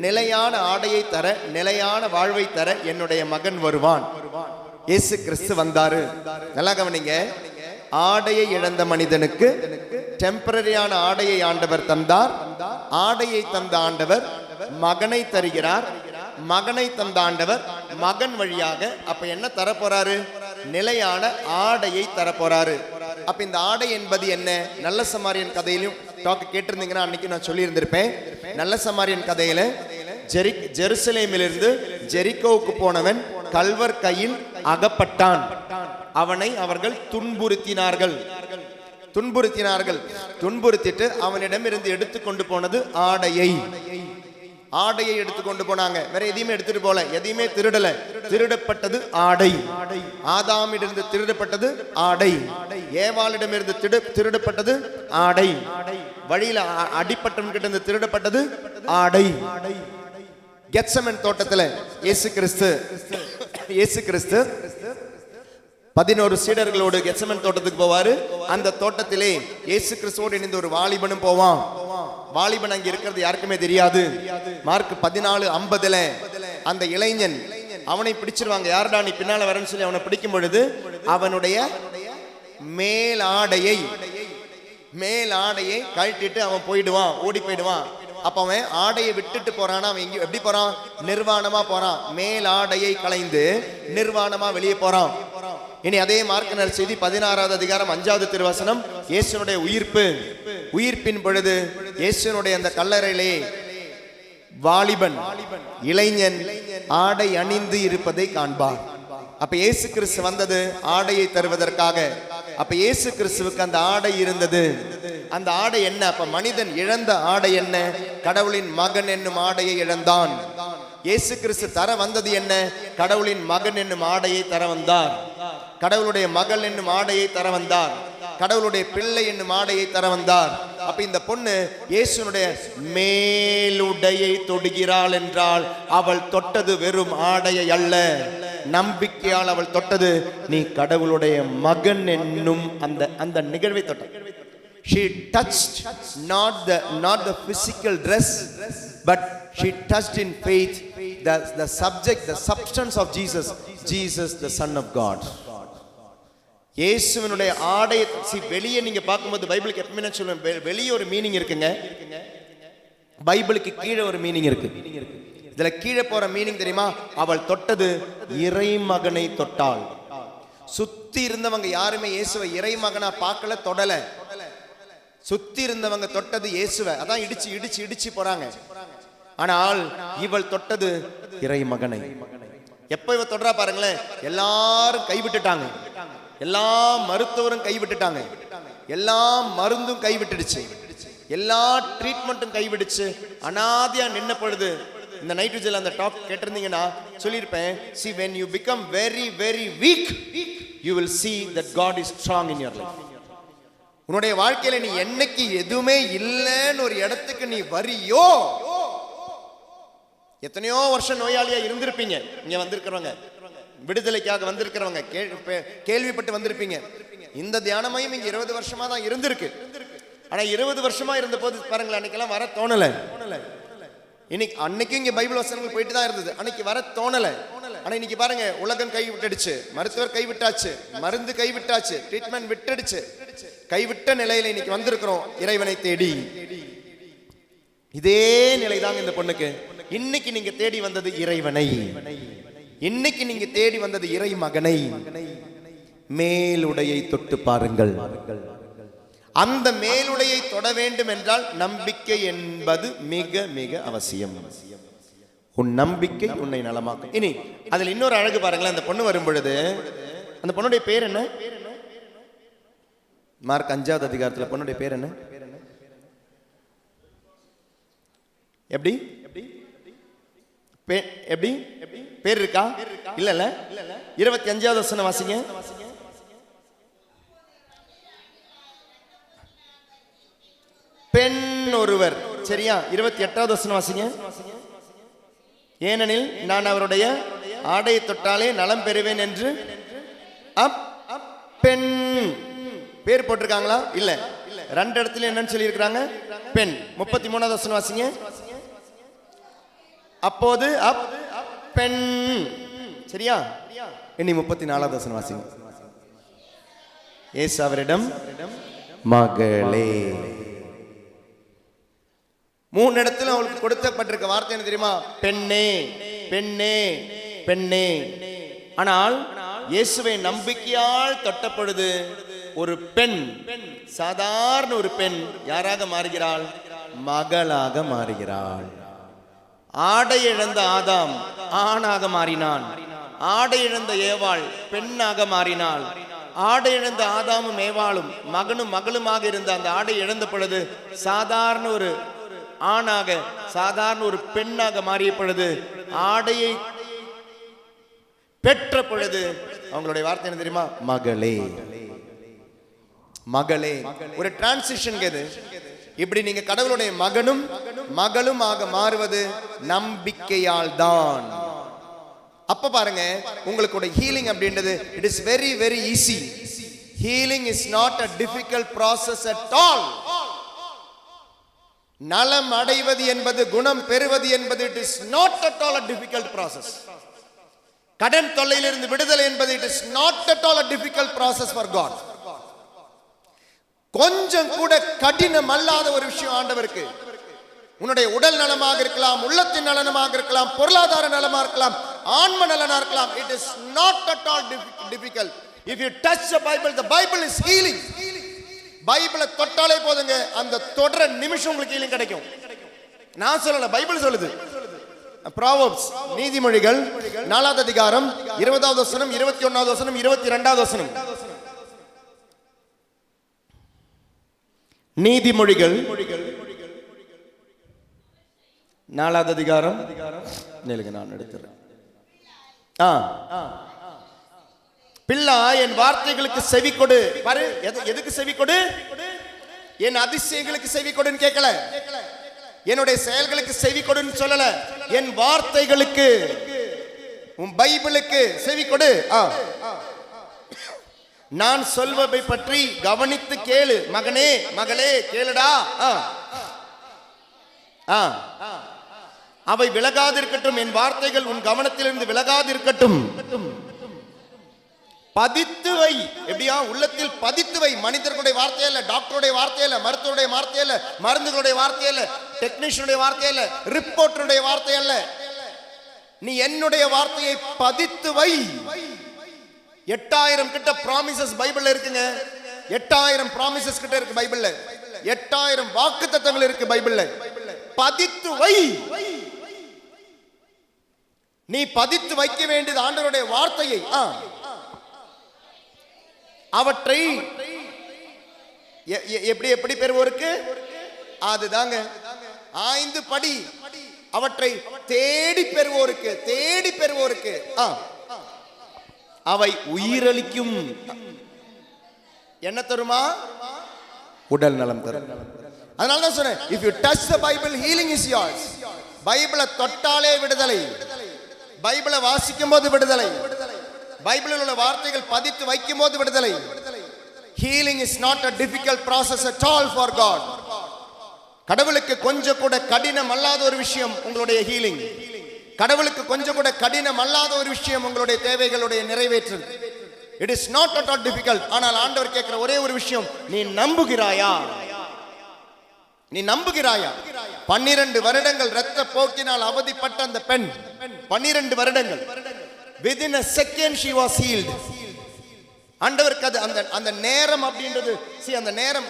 நிலையான ஆடையை தர, நிலையான வாழ்வை தர என்னுடைய மகன் வருவான். இயேசு கிறிஸ்து வந்தாரு. நல்லா கவனிங்க. ஆடையை இழந்த மனிதனுக்கு டெம்பரரியான ஆடையை ஆண்டவர் தந்தார். ஆடையை தந்த ஆண்டவர் மகனை தருகிறார். மகனை தந்த ஆண்டவர் மகன் வழியாக அப்ப என்ன தரப்போறாரு? நிலையான ஆடையை தரப்போறாரு. அப்ப இந்த ஆடை என்பது என்ன? நல்ல சமாரியன் கதையிலும் கேட்டிருந்தீங்கன்னா அன்னைக்கு நான் சொல்லி இருந்திருப்பேன். நல்ல சமாரியன் கதையில ஜெருசலேமிலிருந்து ஜெரிகோவுக்கு போனவன் கல்வர் கையில் அகப்பட்டான். அவனை அவர்கள் துன்புறுத்திட்டு அவனிடம் இருந்து எடுத்துக்கொண்டு போனது ஆடையை எடுத்துக்கொண்டு போனாங்க. வேற எதையுமே எடுத்துட்டு போல, எதையுமே திருடல. திருடப்பட்டது ஆடை. ஆதாமிடமிருந்து திருடப்பட்டது ஆடை. ஏவாளிடமிருந்து திருடப்பட்டது ஆடை. வழியில அடிப்பட்டம் கிட்ட இருந்து திருடப்பட்டது ஆடை. கெத்செமன் தோட்டத்துல இயேசு கிறிஸ்து 11 சீடர்களோடு கெத்செமன் தோட்டத்துக்கு போவாரு. அந்த தோட்டத்திலே இயேசு கிறிஸ்துவோடு இணைந்து ஒரு வாலிபனும் போவான். வாலிபன் அங்க இருக்கிறது யாருக்குமே தெரியாது. மார்க் 14:50 அந்த இளைஞன் அவனை பிடிச்சிருவாங்க. யாருடா நீ பின்னால வரன்னு சொல்லி அவனை பிடிக்கும் பொழுது அவனுடைய மேலாடையை கழட்டிட்டு அவன் போயிடுவான், ஓடி போயிடுவான். அப்ப அவன் ஆடையை விட்டுட்டு போறானா? அவன் எப்படி போறான்? நிர்வாணமா போறான். மேலாடையை களைந்து நிர்வாணமா வெளியே போறான். இனி அதே மார்க் செய்தி 16வது அதிகாரம் 5வது திருவசனம், இயேசுனுடைய உயிர்ப்பின் பொழுது இயேசுனுடைய அந்த கல்லறையிலே வாலிபன் இளைஞன் ஆடை அணிந்து இருப்பதை காண்பார். அப்ப இயேசு கிறிஸ்து வந்தது ஆடையை தருவதற்காக. அப்ப இயேசு கிறிஸ்துவுக்கு அந்த ஆடை இருந்தது. அந்த ஆடை என்ன? அப்ப மனிதன் இழந்த ஆடை என்ன? கடவுளின் மகன் என்னும் ஆடையை இழந்தான். இயேசு கிறிஸ்து தர வந்தது என்ன? கடவுளின் மகன் என்னும் ஆடையை தர வந்தார். கடவுளுடைய மகள் என்னும் ஆடையை தர வந்தார். கடவுளுடைய பிள்ளை என்னும் ஆடையை தர வந்தார். அப்ப இந்த பொண்ணு இயேசுனுடைய மேலுடையை தொடுகிறாள் என்றால் அவள் தொட்டது வெறும் ஆடையை அல்ல, நம்பிக்கையால் அவள் தொட்டது நீ கடவுளுடைய மகன் என்னும் அந்த நிகழ்வை தொட்ட. She touched not the physical dress, but she touched in faith the subject, the substance of Jesus the Son of God. இயேசுவினுடைய ஆடை வெளியே நீங்க பார்க்கும்போது பைபிளுக்கு எப்பவுமே சொல்லுவேன், வெளியே ஒரு மீனிங் இருக்குங்க, பைபிளுக்கு கீழே ஒரு மீனிங் இருக்கு. இதுல கீழே போற மீனிங் தெரியுமா? அவள் தொட்டது இறைமகனை தொட்டாள். சுத்தி இருந்தவங்க யாருமே இயேசுவை இறைமகனா பார்க்கல, தொடல. சுத்தி இருந்தவங்க தொட்டது இயேசுவை, அதான் இடிச்சு போறாங்க. ஆனால் இவள் தொட்டது இறைமகனை. எப்ப இவ தொடரா பாருங்களேன், எல்லாரும் கைவிட்டுட்டாங்க, எல்லா மருத்துவரும் கைவிட்டுட்டாங்க, எல்லா மருந்தும் கைவிட்டுடுச்சு, எல்லா ட்ரீட்மெண்ட்டும் கைவிடுச்சு. அனாதையா நின்ன பொழுது இந்த நைட்ரஜன் அந்த டாக் கேட்டிருந்தீங்கன்னா சொல்லியிருப்பேன். See, when you become very very weak, you will see that God is strong in your life. உன்னுடைய வாழ்க்கையில நீ என்னைக்கு எதுவுமே இல்லைன்னு ஒரு இடத்துக்கு நீ வரியோ, எத்தனையோ வருஷம் நோயாளியா இருந்திருப்பீங்க, இங்க வந்திருக்கிறவங்க விடுதலைக்காக வந்திருக்கிறவங்க கேள்விப்பட்டு வந்திருப்பீங்க. இந்த தியானமையும் இங்க 20 வருஷமா தான் இருந்திருக்கு. ஆனா 20 வருஷமா இருந்த போது பாருங்களேன், அன்னைக்கெல்லாம் வர தோணல. அன்னைக்கு இங்க பைபிள் வசனங்கள் போயிட்டு தான் இருந்தது, அன்னைக்கு வர தோணல. ஆனா இன்னைக்கு பாருங்க, உலகம் கைவிட்டுடுச்சு, மருத்துவர் கைவிட்டாச்சு, மருந்து கைவிட்டாச்சு, ட்ரீட்மெண்ட் விட்டுடுச்சு, கைவிட்ட நிலையில இன்னைக்கு வந்திருக்கிறோம் இறைவனை தேடி. இதே நிலைதாங்க இந்த பொண்ணுக்கு. இன்னைக்கு நீங்க தேடி வந்தது இறைவனை, இன்னைக்கு நீங்க தேடி வந்தது இறை மகனை. மேலுடையை தொட்டு பாருங்கள். அந்த மேலுடையை தொட வேண்டும் என்றால் நம்பிக்கை என்பது மிக மிக அவசியம். உன் நம்பிக்கை உன்னை நலமாக்கும். இனி அதுல இன்னொரு அழகு பாருங்களேன். அந்த பொண்ணு வரும் பொழுது, அந்த பொண்ணுடைய பேர் என்ன? மார்க் 5வது அதிகாரத்துல பொண்ணுடைய பேர் என்ன? எப்படி எப்படி பேர் இருக்கா? இல்ல 25வது வசனம் வாசிங்க. பெண் ஒருவர், சரியா? 28வது வசனம் வாசிங்க. ஏனெனில் நான் அவருடைய ஆடையை தொட்டாலே நலம் பெறுவேன் என்று பெண் பேர் போட்டிருக்காங்களா? இல்ல, 2 இடத்துல என்னன்னு சொல்லி இருக்கிறாங்க? பெண். 33வது வசனம் வாசிங்க. அப்போது பெண், சரியா? இனி 34வது வசனம் வாசிங்க. இயேசு அவரிடம், மகளே. 3 இடத்துல அவளுக்கு கொடுக்கப்பட்டிருக்க வார்த்தை என்ன தெரியுமா? பெண்ணே, பெண்ணே, பெண்ணே. ஆனால் இயேசுவை நம்பிக்கையால் தொட்ட பொழுது ஒரு பெண், சாதாரண ஒரு பெண் யாராக மாறுகிறாள்? மகளாக மாறுகிறாள். ஆடை இழந்த ஆதாம் ஆணாக மாறினான். ஆடை இழந்த ஏவாள் பெண்ணாக மாறினாள். ஆடை இழந்த ஆதாமும் ஏவாளும் மகனும் மகளுமாக இருந்த அந்த ஆடை இழந்த பொழுது சாதாரண ஒரு ஆணாக, சாதாரண ஒரு பெண்ணாக மாறிய பொழுது, ஆடையை பெற்ற பொழுது அவங்களுடைய வார்த்தை என்ன தெரியுமா? மகளே, மகளே. ஒரு டிரான்சிஷன். இப்படி நீங்க கடவுளுடைய மகனும் மகளும் ஆக மாறுவது நம்பிக்கையால் தான். அப்ப பாருங்க, உங்களுக்கு ஹீலிங் அப்படின்றது it is very very easy. Healing is not a difficult process at all. நலம் அடைவது என்பது, குணம் பெறுவது என்பது it is not at all a difficult process. கடன் தொல்லையிலிருந்து விடுதலை என்பது it is not at all a difficult process for God. கொஞ்சம் கூட கடினம் அல்லாத ஒரு விஷயம் ஆண்டவருக்கு. உன்னுடைய உடல் நலமாக இருக்கலாம், உள்ளத்தின் நலமாக இருக்கலாம், பொருளாதார நலமாக இருக்கலாம், ஆன்ம நலனா இருக்கலாம். It is not at all difficult. If you touch the Bible is healing. பைபிளை தொட்டாலே போதுங்க, அந்த தொடர நிமிஷம் உங்களுக்கு ஹீலிங் கிடைக்கும். நான் சொல்லல, பைபிள் சொல்லுது. Proverbs, நீதிமொழிகள் 4வது அதிகாரம் 20வது வசனம், 21வது வசனம், 22வது வசனம். நீதிமொழிகள் 4வது அதிகாரம், நான் எடுத்துறேன். பிள்ளா, என் வார்த்தைகளுக்கு செவி கொடு. பாரு, எதுக்கு செவி கொடு? என் அதிசயங்களுக்கு செவி கொடுன்னு கேட்கல, என்னுடைய செயல்களுக்கு செவி கொடுன்னு சொல்லல, என் வார்த்தைகளுக்கு, உன் பைபிளுக்கு செவி கொடு. நான் சொல்வதை பற்றி கவனித்து கேளு. மகனே, மகளே, கேளுடா. அவை விலகாதிருக்கட்டும், என் வார்த்தைகள் உன் கவனத்திலிருந்து விலகாதிருக்கட்டும். பதித்து வை. எப்படியா? உள்ளத்தில் பதித்து வை. மனிதர்களுடைய வார்த்தையில, டாக்டருடைய வார்த்தையில, மருத்துவருடைய வார்த்தையில, மருந்துகளுடைய வார்த்தையில, டெக்னீஷியனுடைய வார்த்தையில, ரிப்போர்ட்டருடைய வார்த்தையில, நீ என்னுடைய வார்த்தையை பதித்து வை. 8000 கிட்ட ப்ராமிசஸ் பைபிள்ல இருக்குங்க. 8000 ப்ராமிசஸ் கிட்ட இருக்கு பைபிள்ல. 8000 வாக்குத்தத்தங்கள் இருக்கு பைபிள்ல. பதித்து வை. நீ பதித்து வைக்க வேண்டியது ஆண்டவருடைய வார்த்தையை. அவற்றை எப்படி எப்படி பெறுவோருக்கு? அதுதாங்க ஆய்ந்து படி. அவற்றை தேடி பெறுவோருக்கு, தேடி பெறுவோருக்கு அவை உயிரளிக்கும். என்ன தருமா? உடல் நலம் தரும். அதனால தான் சொன்னேன், if you touch the Bible, healing is yours. பைபிளை தொட்டாலே விடுதலை, பைபிளை வாசிக்கும் போது விடுதலை, பைபிளில் உள்ள வார்த்தைகள் பதித்து வைக்கும் போது விடுதலை. Healing is not a difficult process at all for God. கடவுளுக்கு கொஞ்சம் கூட கடினம் அல்லாத ஒரு விஷயம் உங்களுடைய ஹீலிங். கடவுளுக்கு கொஞ்சம் கூட கடினம் அல்லாத ஒரு விஷயம் உங்களுடைய தேவைகளுடைய நிறைவேற்றல். It is not at all difficult. ஆனால் ஆண்டவர் கேட்கிற ஒரே ஒரு விஷயம், நீ நம்புகிறாயா? நீ நம்புகிறாயா? 12 வருடங்கள் இரத்த போக்கினால் அவதிப்பட்ட அந்த பெண், 12 வருடங்கள், within a second she was healed. ஆண்டவருக்கு அது அந்த நேரம் அப்படின்றது, see, அந்த நேரம்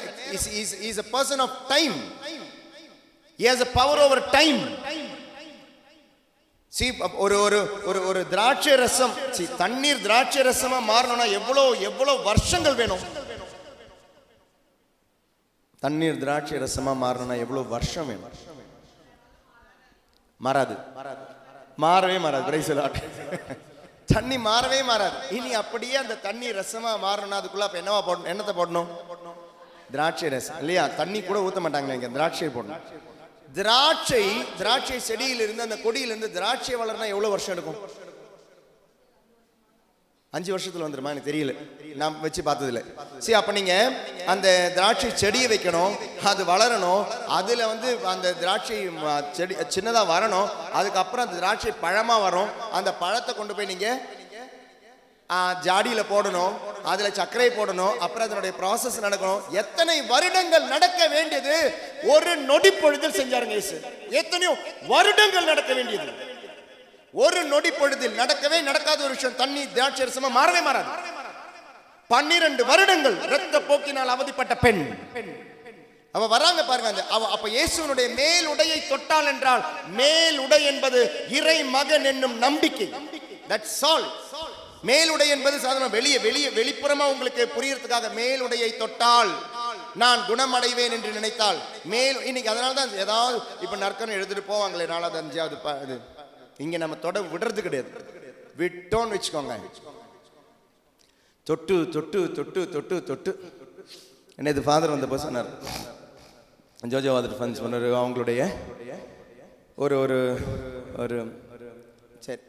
is a person of time. He has a power over time. See, ஒரு திராட்சை ரசம், தண்ணீர் திராட்சை ரசமா மாறணும்னா எவ்வளவு வருஷங்கள் வேணும்? தண்ணீர் திராட்சை ரசமா மாறணும்னா எவ்வளவு வருஷம் வேணும்? மாறாது, மாறவே மாறாது. Price the Lord. தண்ணி மாறவே மாறாது. இனி அப்படியே அந்த தண்ணி ரசமா மாறணும்னா அதுக்குள்ள அப்ப என்னவா போடணும்? என்னத்தை போடணும்? திராட்சை ரசம் இல்லையா? தண்ணி கூட ஊத்த மாட்டாங்க, இங்க திராட்சை போடணும். திராட்சை செடியிலிருந்து, அந்த கொடியிலிருந்து திராட்சை வளர்னா எவ்வளவு வருஷம் எடுக்கும்? 5 வருஷத்துல வந்துருமா? எனக்கு தெரியல, நான் வச்சு பார்த்ததில்லை. சரி, அப்ப நீங்க அந்த திராட்சை செடியை வைக்கணும், அது வளரணும், அதுல அந்த திராட்சை செடி சின்னதா வரணும், அதுக்கப்புறம் அந்த திராட்சை பழமா வரும். அந்த பழத்தை கொண்டு போய் நீங்க ஜாடியில போடணும், அதுல சர்க்கரை போடணும், அப்புறம் அதனுடைய ப்ராசஸ் நடக்கணும். எத்தனை வருடங்கள் நடக்க வேண்டியது ஒரு நொடி பொழுதில் செஞ்சாருங்க இயேசு. எத்தனையோ வருடங்கள் நடக்க வேண்டியது ஒரு நொடி பொழுதில். நடக்கவே நடக்காத ஒரு விஷயம் தண்ணி திராட்சை ரசமா மாறவே மாறாது. 12 வருடங்கள் இரத்த போக்கினால் அவதிப்பட்ட பெண் அவ வராங்க பாருங்க. அப்ப இயேசுனுடைய மேல் உடையை தொட்டால் என்றால், மேல் உடை என்பது இறை மகன் என்னும் நம்பிக்கை. That's all. மேலுடை என்பது சாதாரண வெளிப்புறமா உங்களுக்கு புரியறதுக்காக, மேலுடையை தொட்டால் நான் குணமடைவேன் என்று நினைத்தால் மேல். இன்னைக்கு அதனால தான் ஏதாவது இப்ப நற்கனை எழுதிட்டு போவாங்களே 4வது 5வது இது இங்க நம்ம தொட விடுறது கிடையாது. விட்டோன்னு வச்சுக்கோங்க, தொட்டு தொட்டு தொட்டு தொட்டு தொட்டு. என்ன இது ஃபாதர் வந்தப்போ சொன்னார், ஜோஜோ ஃபாதர் ஃபன்ஸ் சொன்னார், அவங்களுடைய ஒரு ஒரு ஒரு சரி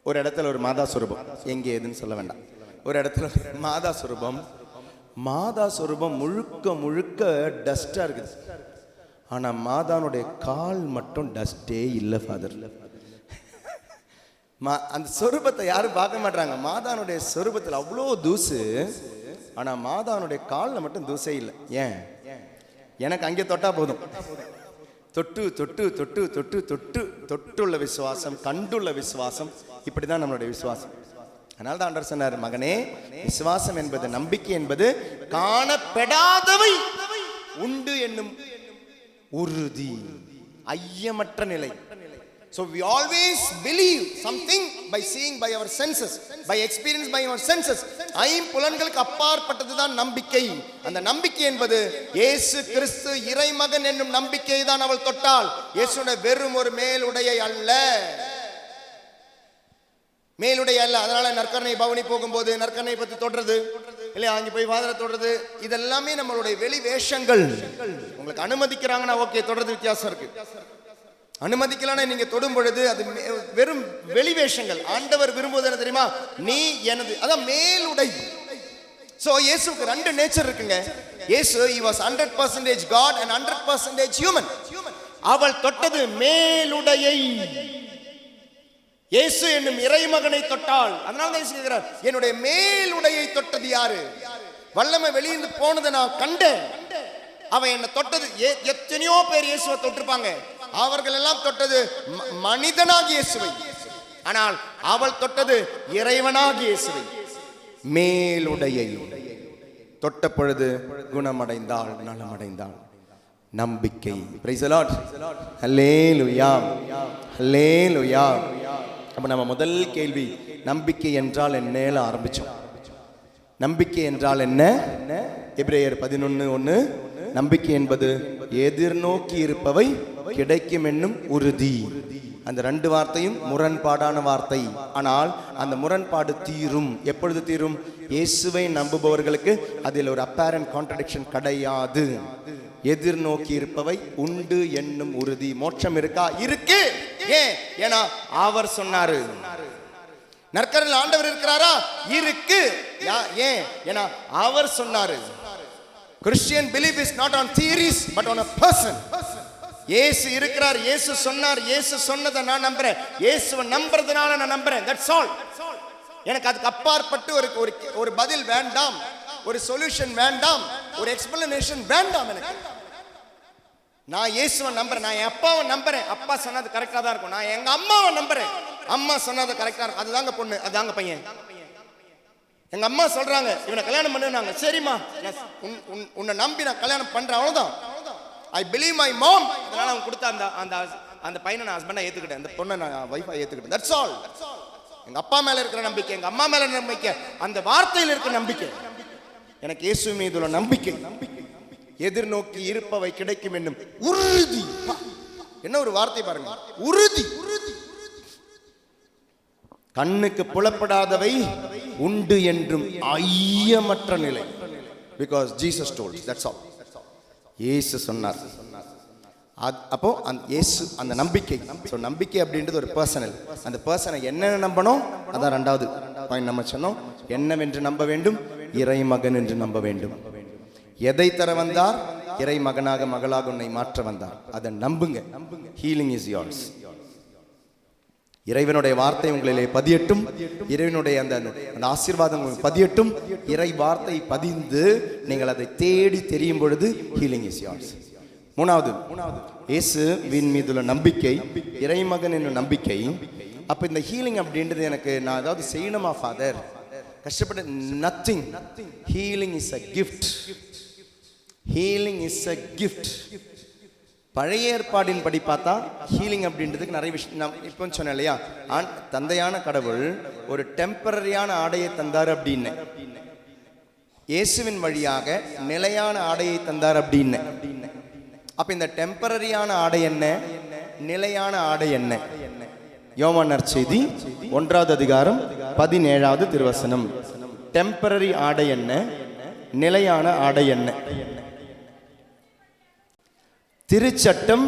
ஒரு இடத்துல ஒரு மாதா சுரூபம், எங்கே எதுன்னு சொல்ல வேண்டாம், ஒரு இடத்துல மாதா சுரூபம், மாதா சுரூபம் முழுக்க முழுக்க டஸ்டா இருக்குது. ஆனா மாதானுடைய கால் மட்டும் டஸ்டே இல்லை ஃபாதர். அந்த சொரூபத்தை யாரும் பார்க்க மாட்டாங்க. மாதானுடைய சொரூபத்தில் அவ்வளோ தூசு, ஆனா மாதானுடைய காலில் மட்டும் தூசே இல்லை. ஏன்? எனக்கு அங்கே தொட்டா போதும். தொட்டு தொட்டு தொட்டு தொட்டு தொட்டு தொட்டுள்ள விசுவாசம், கண்டுள்ள விசுவாசம், இப்படிதான் நம்மளுடைய விசுவாசம். அதனால தான் ஆண்டவர் சொன்னார், மகனே, விசுவாசம் என்பது, நம்பிக்கை என்பது காணப்படாதவை உண்டு என்னும் உறுதி, ஐயமற்ற நிலை. So we always believe something by seeing by our senses, by experience by our senses. ஐம்புலன்களுக்கு அப்பாற்பட்டதுதான் நம்பிக்கை. அந்த நம்பிக்கை என்பது இயேசு கிறிஸ்து இறைமகன் என்னும் நம்பிக்கை தான் அவள் தொட்டாள். இயேசுடைய வெறும் ஒரு மேலுடையை அல்ல, மேலுடைய அல்ல. அதனால நற்கரணை பவனி போகும்போது நற்கரணை பத்தி தொடுறது இல்லையா, அங்கே போய் வாதனை தொடுறது, இதெல்லாமே நம்மளுடைய வெளி வேஷங்கள். உங்களுக்கு அனுமதிக்கிறாங்கன்னா ஓகே, தொடர்றது வித்தியாசம் இருக்கு. அனுமதிக்கலான நீங்க தொடும் பொழுது அது வெறும் வெளிவேஷங்கள். ஆண்டவர் விரும்புவது என்ன தெரியுமா? நீ எனது, அதான் மேலுடை. சோ இயேசுக்கு 2 நேச்சர் இருக்குங்க. இயேசு he was 100% God and 100% human. அவள் தொட்டது மேலுடையை. இயேசு என்னும் இறைமகனை தொட்டாள். அதனால தான் இயேசு கேட்கிறார், என்னுடைய மேலுடையை தொட்டது யாரு? வல்லமை வெளியிருந்து போனதை நான் கண்டேன். அவன் என்ன தொட்டது. எத்தனையோ பேர் இயேசுவை தொட்டிருப்பாங்க, அவர்கள் எல்லாம் தொட்டது மனிதனாகிய இயேசுவை. ஆனால் அவள் தொட்டது இறைவனாகிய இயேசுவை. மேலுடையை தொட்ட பொழுது குணமடைந்தாள், நலமடைந்தாள். நம்பிக்கை. Praise the Lord. Hallelujah, hallelujah. அப்ப நம்ம முதல் கேள்வி நம்பிக்கை என்றால் என்னல ஆரம்பிச்சோம். நம்பிக்கை என்றால் என்ன? எபிரேயர் 11:1, நம்பிக்கை என்பது எதிர்நோக்கி இருப்பவை கிடைக்கும் என்னும் உறுதி. அந்த 2 வார்த்தையும் முரண்பாடான வார்த்தை. ஆனால் அந்த முரண்பாடு தீரும். எப்பொழுது தீரும்? இயேசுவை நம்புபவர்களுக்கு அதில் ஒரு அப்பேரண்ட் கான்ட்ரடிக்ஷன் கிடையாது. எதிர்நோக்கி இருப்பவை உண்டு என்னும் உறுதி. மோட்சம் இருக்கா? இருக்கு. ஏன்? ஏன்னா அவர் சொன்னாரு. நற்கரில் ஆண்டவர் இருக்கிறாரா? இருக்கு. ஏன்? ஏன்னா அவர் சொன்னாரு. Christian belief is not on theories but on a person. இயேசு இருக்கிறார், இயேசு சொன்னார், இயேசு சொன்னதை நான் நம்புறேன், இயேசுவை நம்புறதுனால நான் நம்புறேன். That's all. எனக்கு அதுக்கு அப்பாற்பட்டு ஒரு பதில் வேண்டாம், ஒரு சொல்யூஷன் வேண்டாம், ஒரு எக்ஸ்பிளனேஷன் வேண்டாம். எனக்கு நான் இயேசுவை நம்புறேன், நான் என் அப்பாவை நம்புறேன், அப்பா சொன்னது கரெக்டா தான் இருக்கும். நான் எங்க அம்மாவை நம்புறேன், அம்மா சொன்னது கரெக்டா இருக்கும். அதுதாங்க பொண்ணு, அதுதாங்க பையன். எங்க அம்மா சொல்றாங்க இவனை கல்யாணம் பண்ணுனாங்க, சரிம்மா உன்னை நம்பி நான் கல்யாணம் பண்றேன், அவ்வளவுதான். I believe my mom. அதனால அவங்க கொடுத்த அந்த பையனை நான் ஹஸ்பண்டா ஏத்துக்கிட்டேன், அந்த பொண்ணை நான் வைஃபா ஏத்துக்கிட்டேன். That's all. எங்க அப்பா மேல இருக்கிற நம்பிக்கை, எங்க அம்மா மேல நம்பிக்கை, அந்த வார்த்தையில் இருக்கிற நம்பிக்கை, எனக்கு இயேசு மீது உள்ள நம்பிக்கை. எதிர்நோக்கி இருப்பவை கிடைக்கும் என்னும் உறுதி. என்ன ஒரு வார்த்தை பாருங்க, உறுதி. கண்ணுக்கு புலப்படாதவை உண்டு என்றும் ஐயமற்ற நிலை. Because Jesus told. That's all. இயேசு சொன்னார். அப்போ அந்த இயேசு, அந்த நம்பிக்கை. ஸோ நம்பிக்கை அப்படின்றது ஒரு பர்சனல். அந்த பர்சனை என்ன நம்பணும்? அதான் 2வது பாயிண்ட் நம்ம சொன்னோம். என்னவென்று நம்ப வேண்டும்? இறைமகன் என்று நம்ப வேண்டும். எதை தர வந்தார்? இறை மகனாக மகளாக உன்னை மாற்ற வந்தார். அதை நம்புங்க. Healing is yours. இறைவனுடைய வார்த்தை உங்களிலே பதியட்டும். இறைவனுடைய அந்த அந்த ஆசீர்வாதம் உங்களுக்கு பதியட்டும். இறை வார்த்தை பதிந்து நீங்கள் அதை தேடி தெரியும் பொழுது ஹீலிங் இஸ் யோர்ஸ். மூணாவது, இயேசுவின் மீதுள்ள நம்பிக்கை, இறைமகன் என்னும் நம்பிக்கை. அப்போ இந்த ஹீலிங் அப்படின்றது எனக்கு நான் ஏதாவது செய்யணுமா ஃபாதர், கஷ்டப்பட்டு nothing. Healing is a gift. Healing is a gift. பழைய ஏற்பாடின் படி பார்த்தா ஹீலிங் அப்படின்றதுக்கு நிறைய விஷயம் நான் இப்போ சொன்னேன் இல்லையா, தந்தையான கடவுள் ஒரு டெம்பரரியான ஆடையை தந்தார் அப்படின்னு, இயேசுவின் வழியாக நிலையான ஆடையை தந்தார் அப்படின்னு. அப்ப இந்த டெம்பரரியான ஆடை என்ன, நிலையான ஆடை என்ன? யோவான் நற்செய்தி 1வது அதிகாரம் 17வது திருவசனம். டெம்பரரி ஆடை என்ன, நிலையான ஆடை என்ன? திருச்சட்டம்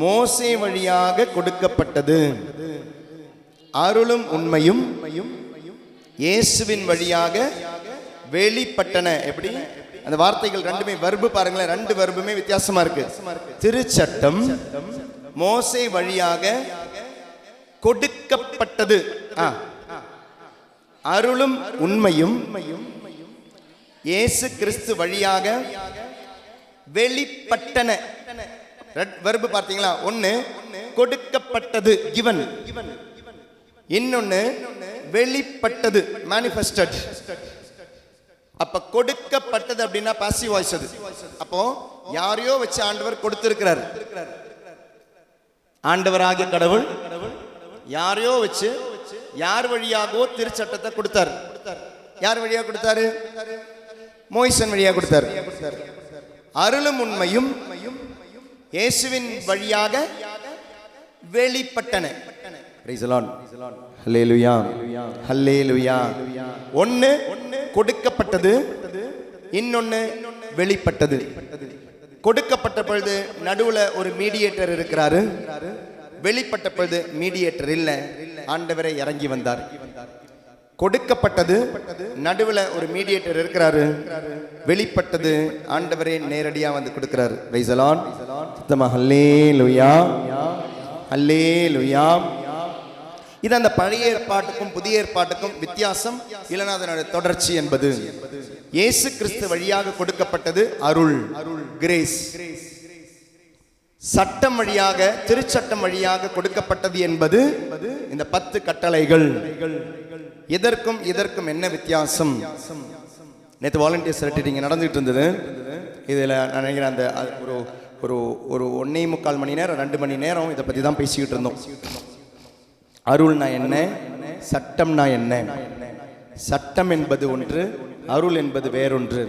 மோசே வழியாக கொடுக்கப்பட்டது, அருளும் உண்மையும் இயேசுவின் வழியாக வெளிப்பட்டன. எப்படி அந்த வார்த்தைகள் ரெண்டுமே வர்பு பாருங்களேன், ரெண்டு வர்புமே வித்தியாசமா இருக்கு. திருச்சட்டம் மோசே வழியாக கொடுக்கப்பட்டது, அருளும் உண்மையும் இயேசு கிறிஸ்து வழியாக வெளிப்பட்டன. வெர்பு பார்த்தீங்களா? ஒன்னு கொடுக்கப்பட்டது, given. இன்னொன்னு வெளிப்பட்டது, manifested. அப்ப கொடுக்கப்பட்டது அப்படின்னா பாசிவ் வாய்ஸ் அது. அப்போ யாரையோ வச்சு ஆண்டவர் கொடுத்திருக்கிறார். ஆண்டவராகிய கடவுள் யாரையோ வச்சு யார் வழியாகவோ திருச்சட்டத்தை கொடுத்தார். யார் வழியாக கொடுத்தாரு? மோய்சன் வழியாக கொடுத்தார். அருளும் உண்மையும் இயேசுவின் வழியாக வெளிப்பட்டன. Price the Lord. ஹல்லேலூயா, ஹல்லேலூயா. ஒன்னு கொடுக்கப்பட்டது, இன்னொன்னு வெளிப்பட்டது. கொடுக்கப்பட்ட பொழுது நடுவுல ஒரு மீடியேட்டர் இருக்கிறாரு, வெளிப்பட்ட பொழுது மீடியேட்டர் இல்ல, ஆண்டவரே இறங்கி வந்தார். கொடுக்கப்பட்டது, நடுவுல ஒரு மீடியேட்டர் இருக்கிறாரு, வெளிப்பட்டது ஆண்டவரே நேரடியா வந்து கொடுக்கிறாரு. Praise the Lord. Hallelujah, hallelujah. இது அந்த பழைய ஏற்பாட்டுக்கும் புதிய ஏற்பாட்டுக்கும் வித்தியாசம், இல்லைனா அதனுடைய தொடர்ச்சி என்பது. இயேசு கிறிஸ்து வழியாக கொடுக்கப்பட்டது அருள், கிரேஸ். சட்டம் வழியாக, திருச்சட்டம் வழியாக கொடுக்கப்பட்டது என்பது இந்த 10 கட்டளைகள். இதற்கும் இதற்கும் என்ன வித்தியாசம்? நேற்று வாலண்டியர்ஸ் ரெட்டிங் நடந்துட்டு இருந்தது. இதில் நான் நினைக்கிறேன் அந்த ஒரு 1.25 மணி நேரம் 2 மணி நேரம் இதை பற்றி தான் பேசிக்கிட்டு இருந்தோம். அருள்னா என்ன, சட்டம்னா என்ன? சட்டம் என்பது ஒன்று, அருள் என்பது வேறொன்று.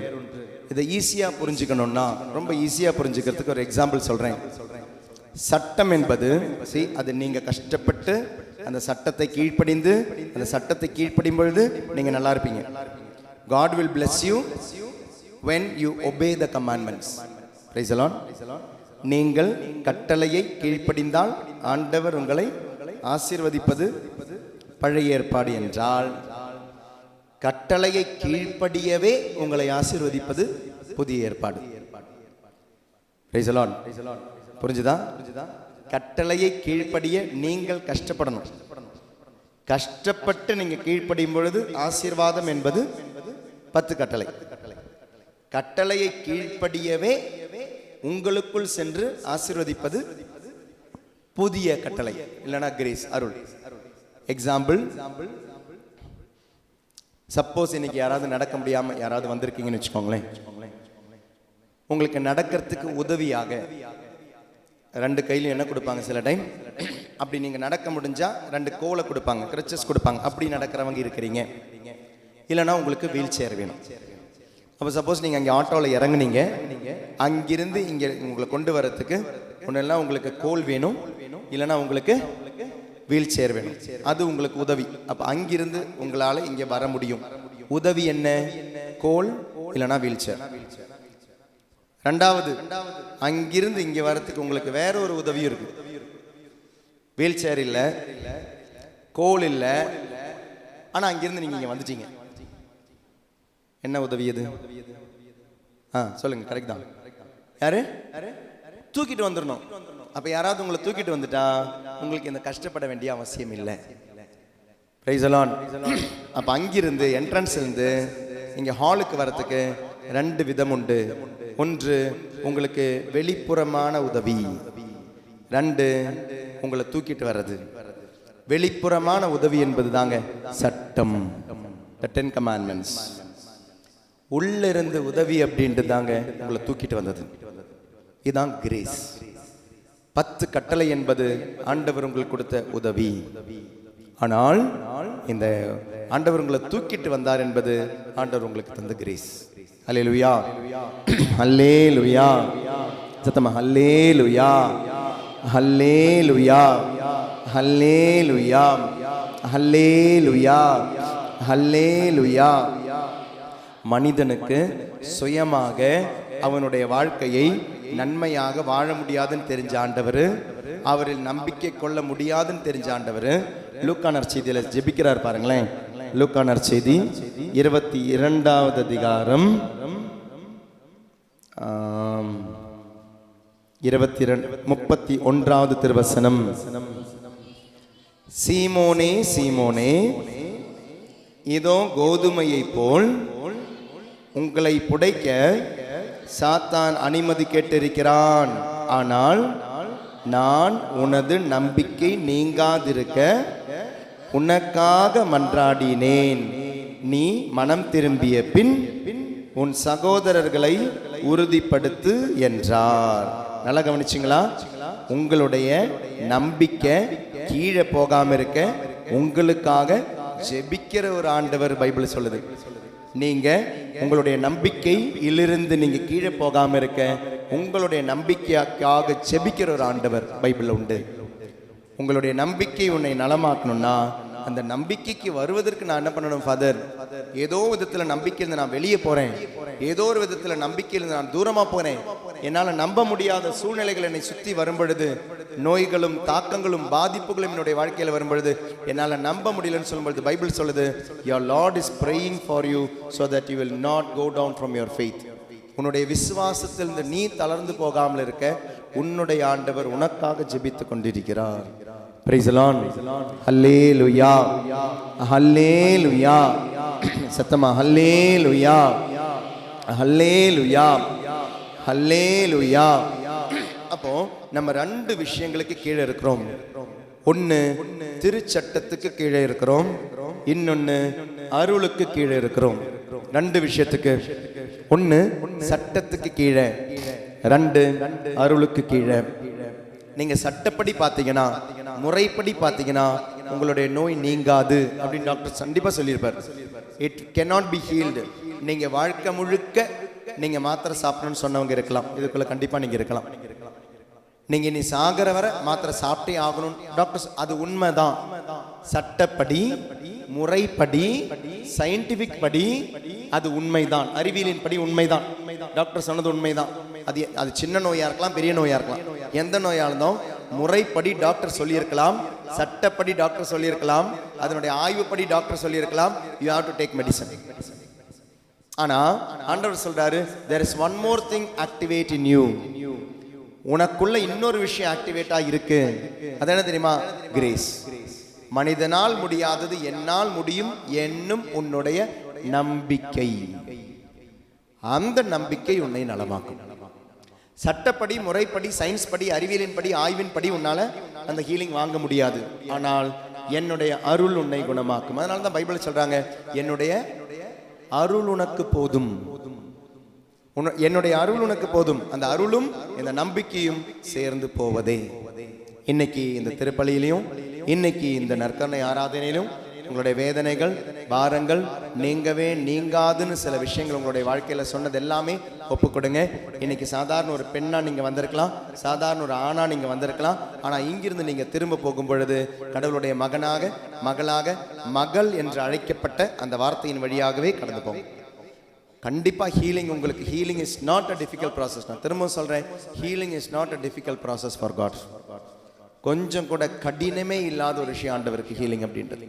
இதை ஈஸியா புரிஞ்சுக்கணும்னா, ரொம்ப ஈஸியா புரிஞ்சுக்கிறதுக்கு ஒரு எக்ஸாம்பிள் சொல்றேன். சட்டம் என்பது அது நீங்க கஷ்டப்பட்டு அந்த சட்டத்தை கீழ்ப்படிந்து, அந்த சட்டத்தை கீழ்ப்படியும் பொழுது நீங்க நல்லா இருப்பீங்க. God will bless you when you obey the commandments. Praise the Lord. நீங்கள் கட்டளையை கீழ்ப்படிந்தால் ஆண்டவர் உங்களை ஆசீர்வதிப்பது பழைய ஏற்பாடு என்றால், கட்டளையை கீழ்ப்படியவே உங்களை ஆசீர்வதிப்பது புதிய ஏற்பாடு. Praise the Lord. புரிஞ்சுதா? கட்டளையை கீழ்ப்படிய நீங்கள் கஷ்டப்படணும். கஷ்டப்பட்டு நீங்க கீழ்ப்படியும் பொழுது ஆசீர்வாதம் என்பது 10 கட்டளை. கட்டளையை கீழ்ப்படியவே உங்களுக்குள் சென்று ஆசீர்வதிப்பது புதிய கட்டளை, இல்லைனா கிரேஸ், அருள். எக்ஸாம்பிள், சப்போஸ் இன்னைக்கு யாராவது நடக்க முடியாம யாராவது வந்திருக்கீங்கன்னு வச்சுக்கோங்களேன். உங்களுக்கு நடக்கிறதுக்கு உதவியாக 2 கையில என்ன கொடுப்பாங்க சில டைம், அப்படி நீங்க நடக்க முடிஞ்சா 2 கோலை கொடுப்பாங்க, கிரச்சஸ் கொடுப்பாங்க. அப்படி நடக்கிறவங்க இருக்கிறீங்க, இல்லைனா உங்களுக்கு வீல் சேர் வேணும். அப்போ சப்போஸ் நீங்கள் அங்கே ஆட்டோவில் இறங்குனீங்க, அங்கிருந்து இங்கே உங்களை கொண்டு வரத்துக்கு ஒன்றெல்லாம் உங்களுக்கு கோல் வேணும், இல்லைனா உங்களுக்கு வீல் சேர் வேணும். அது உங்களுக்கு உதவி. அப்போ அங்கிருந்து உங்களால் இங்கே வர முடியும். உதவி என்ன? கோல் இல்லைனா வீல் சேர். ரெண்டாவது, அங்கிருந்து இங்கே வரத்துக்கு உங்களுக்கு வேற ஒரு உதவி இருக்கு. வீல் சேர் இல்லை, கோல் இல்லை, ஆனால் அங்கிருந்து நீங்கள் இங்கே வந்துட்டீங்க. என்ன உதவி அது? சொல்லுங்க. கரெக்ட் தான். யாரு? தூக்கிட்டு வந்துடணும். அப்ப யாராவது உங்களை தூக்கிட்டு வந்துட்டா உங்களுக்கு இந்த கஷ்டப்பட வேண்டிய அவசியம் இல்லை. Price the Lord. அப்ப அங்கிருந்து என்ட்ரன்ஸ் இருந்து இங்க ஹாலுக்கு வரதுக்கு 2 விதம் உண்டு. ஒன்று உங்களுக்கு வெளிப்புறமான உதவி, 2 உங்களை தூக்கிட்டு வர்றது. வெளிப்புறமான உதவி என்பது தாங்க சட்டம், the 10 commandments. உள்ள இருந்து உதவி அப்படின்ட்டு தாங்க உங்களை தூக்கிட்டு வந்தது. இதுதான் கிரேஸ். 10 கட்டளை என்பது ஆண்டவர் உங்களுக்கு கொடுத்த உதவி. ஆனால் இந்த ஆண்டவர் உங்களை தூக்கிட்டு வந்தார் என்பது ஆண்டவர் உங்களுக்கு தந்த கிரேஸ். ஹல்லேலூயா, ஹல்லேலூயா, சத்தமா ஹல்லேலூயா, ஹல்லேலூயா, ஹல்லேலூயா, ஹல்லேலூயா, ஹல்லேலூயா. மனிதனுக்கு சுயமாக அவனுடைய வாழ்க்கையை நன்மையாக வாழ முடியாதுன்னு தெரிஞ்ச ஆண்டவர், அவரில் நம்பிக்கை கொள்ள முடியாதுன்னு தெரிஞ்ச ஆண்டவர் லூக்கா நற்செய்தியில ஜெபிக்கிறார் பாருங்களேன். லூக்கா நற்செய்தி 22வது அதிகாரம் 31வது திருவசனம். சீமோனே சீமோனே, இதோ கோதுமையை போல் உங்களை புடைக்க சாத்தான் அனுமதி கேட்டிருக்கிறான். ஆனால் நான் உனது நம்பிக்கை நீங்காதிருக்க உனக்காக மன்றாடினேன். நீ மனம் திரும்பிய பின் உன் சகோதரர்களை உறுதிப்படுத்து என்றார். நல்லா கவனிச்சிங்களா? உங்களுடைய நம்பிக்கை கீழே போகாம இருக்க உங்களுக்காக ஜெபிக்கிற ஒரு ஆண்டவர் பைபிள் சொல்லுது. நீங்க உங்களுடைய நம்பிக்கையிலிருந்து நீங்க கீழே போகாம இருக்க உங்களுடைய நம்பிக்கைக்காக ஜெபிக்கிற ஒரு ஆண்டவர் பைபிள்ல உண்டு. உங்களுடைய நம்பிக்கை உன்னை நலமாக்கணும்னா அந்த நம்பிக்கைக்கு வருவதற்கு நான் என்ன பண்ணணும்? ஃபாதர், ஏதோ விதத்துல நம்பிக்கையிலிருந்து நான் வெளியே போறேன், ஏதோ ஒரு விதத்துல நம்பிக்கையிலிருந்து நான் தூரமா போறேன், என்னால நம்ப முடியாத சூழ்நிலைகள் என்னை சுத்தி வரும் பொழுது, நோய்களும் தாக்கங்களும் பாதிப்புகளும் என்னுடைய வாழ்க்கையில வரும் பொழுது என்னால நம்ப முடியலன்னு சொல்லும் பொழுது பைபிள் சொல்லுது, your Lord is praying for you so that you will not go down from your faith. உன்னுடைய விசுவாசத்திலிருந்து நீ தளர்ந்து போகாமல் இருக்க உன்னுடைய ஆண்டவர் உனக்காக ஜெபித்துக் கொண்டிருக்கிறார். Praise the Lord. Hallelujah. Hallelujah. சத்தமா Hallelujah. Hallelujah. Hallelujah. அப்போ நம்ம 2 விஷயங்களுக்கு கீழே இருக்கிறோம். ஒன்னு திருச்சட்டத்துக்கு கீழே இருக்கிறோம், இன்னொன்னு அருளுக்கு கீழே இருக்கிறோம். 2 விஷயத்துக்கு, ஒன்னு சட்டத்துக்கு கீழே, 2 அருளுக்கு கீழே. நீங்க சட்டப்படி பார்த்தீங்கன்னா, முறைப்படி பார்த்தீங்கன்னா உங்களுடைய நோய் நீங்காது அப்படின்னு டாக்டர் கண்டிப்பா சொல்லியிருப்பார். It cannot be healed. நீங்க வாழ்க்கை முழுக்க நீங்க மாத்திரை சாப்பிடணும்னு சொன்னவங்க இருக்கலாம், இதுக்குள்ள கண்டிப்பா நீங்க இருக்கலாம். நீங்க நீ சாகர வர மாத்திரை சாப்பிட்டே ஆகணும் டாக்டர், அது உண்மைதான். சட்டப்படி, முறைப்படி, சயின்டிபிக் படி அது உண்மைதான், அறிவியலின் படி உண்மைதான். டாக்டர் சொன்னது உண்மைதான். அது சின்ன நோயா இருக்கலாம், பெரிய நோயா இருக்கலாம், எந்த நோயா இருந்தோம் முறைப்படி டாக்டர் சொல்லியிருக்கலாம், சட்டப்படி டாக்டர் சொல்லியிருக்கலாம், அதனுடைய ஆய்வுப்படி டாக்டர் சொல்லியிருக்கலாம், you have to take medicine. ஆனா ஆண்டவர் சொல்றாரு, there is one more thing activate in you. உனக்குள்ள இன்னொரு விஷயம் ஆக்டிவேட்டா இருக்கு. அது என்ன தெரியுமா? கிரேஸ். மனிதனால் முடியாதது என்னால் முடியும் என்னும் உன்னுடைய நம்பிக்கை. அந்த நம்பிக்கை உன்னை நலமாக்கும். சட்டப்படி, முறைப்படி, சயின்ஸ் படி, அறிவியலின் படி, ஆய்வின் படி உன்னால அந்த ஹீலிங் வாங்க முடியாது. ஆனால் என்னுடைய அருள் உன்னை குணமாக்கும். அதனால தான் பைபிள் சொல்றாங்க, என்னுடைய அருள் உனக்கு போதும், என்னுடைய அருள் உனக்கு போதும். அந்த அருளும் இந்த நம்பிக்கையும் சேர்ந்து போவதே. இன்னைக்கு இந்த திருப்பலியிலையும், இன்னைக்கு இந்த நற்கருணை ஆராதனையிலும் உங்களுடைய வேதனைகள், பாரங்கள் நீங்கவே நீங்காதுன்னு சில விஷயங்கள் உங்களுடைய வாழ்க்கையில சொன்னது எல்லாமே ஒப்பு கொடுங்க. இன்னைக்கு சாதாரண ஒரு பெண்ணா நீங்க வந்திருக்கலாம், சாதாரண ஒரு ஆணா நீங்க வந்திருக்கலாம். ஆனா இங்கிருந்து நீங்க திரும்ப போகும் பொழுது கடவுளுடைய மகனாக, மகளாக, மகள் என்று அழைக்கப்பட்ட அந்த வார்த்தையின் வழியாகவே கடந்து போகும். கண்டிப்பா ஹீலிங் உங்களுக்கு, healing is not a difficult process. நான் திரும்ப சொல்றேன், healing is not a difficult process for God. கொஞ்சம் கூட கடினமே இல்லாத ஒரு விஷயம் ஆண்டவருக்கு ஹீலிங் அப்படின்றது.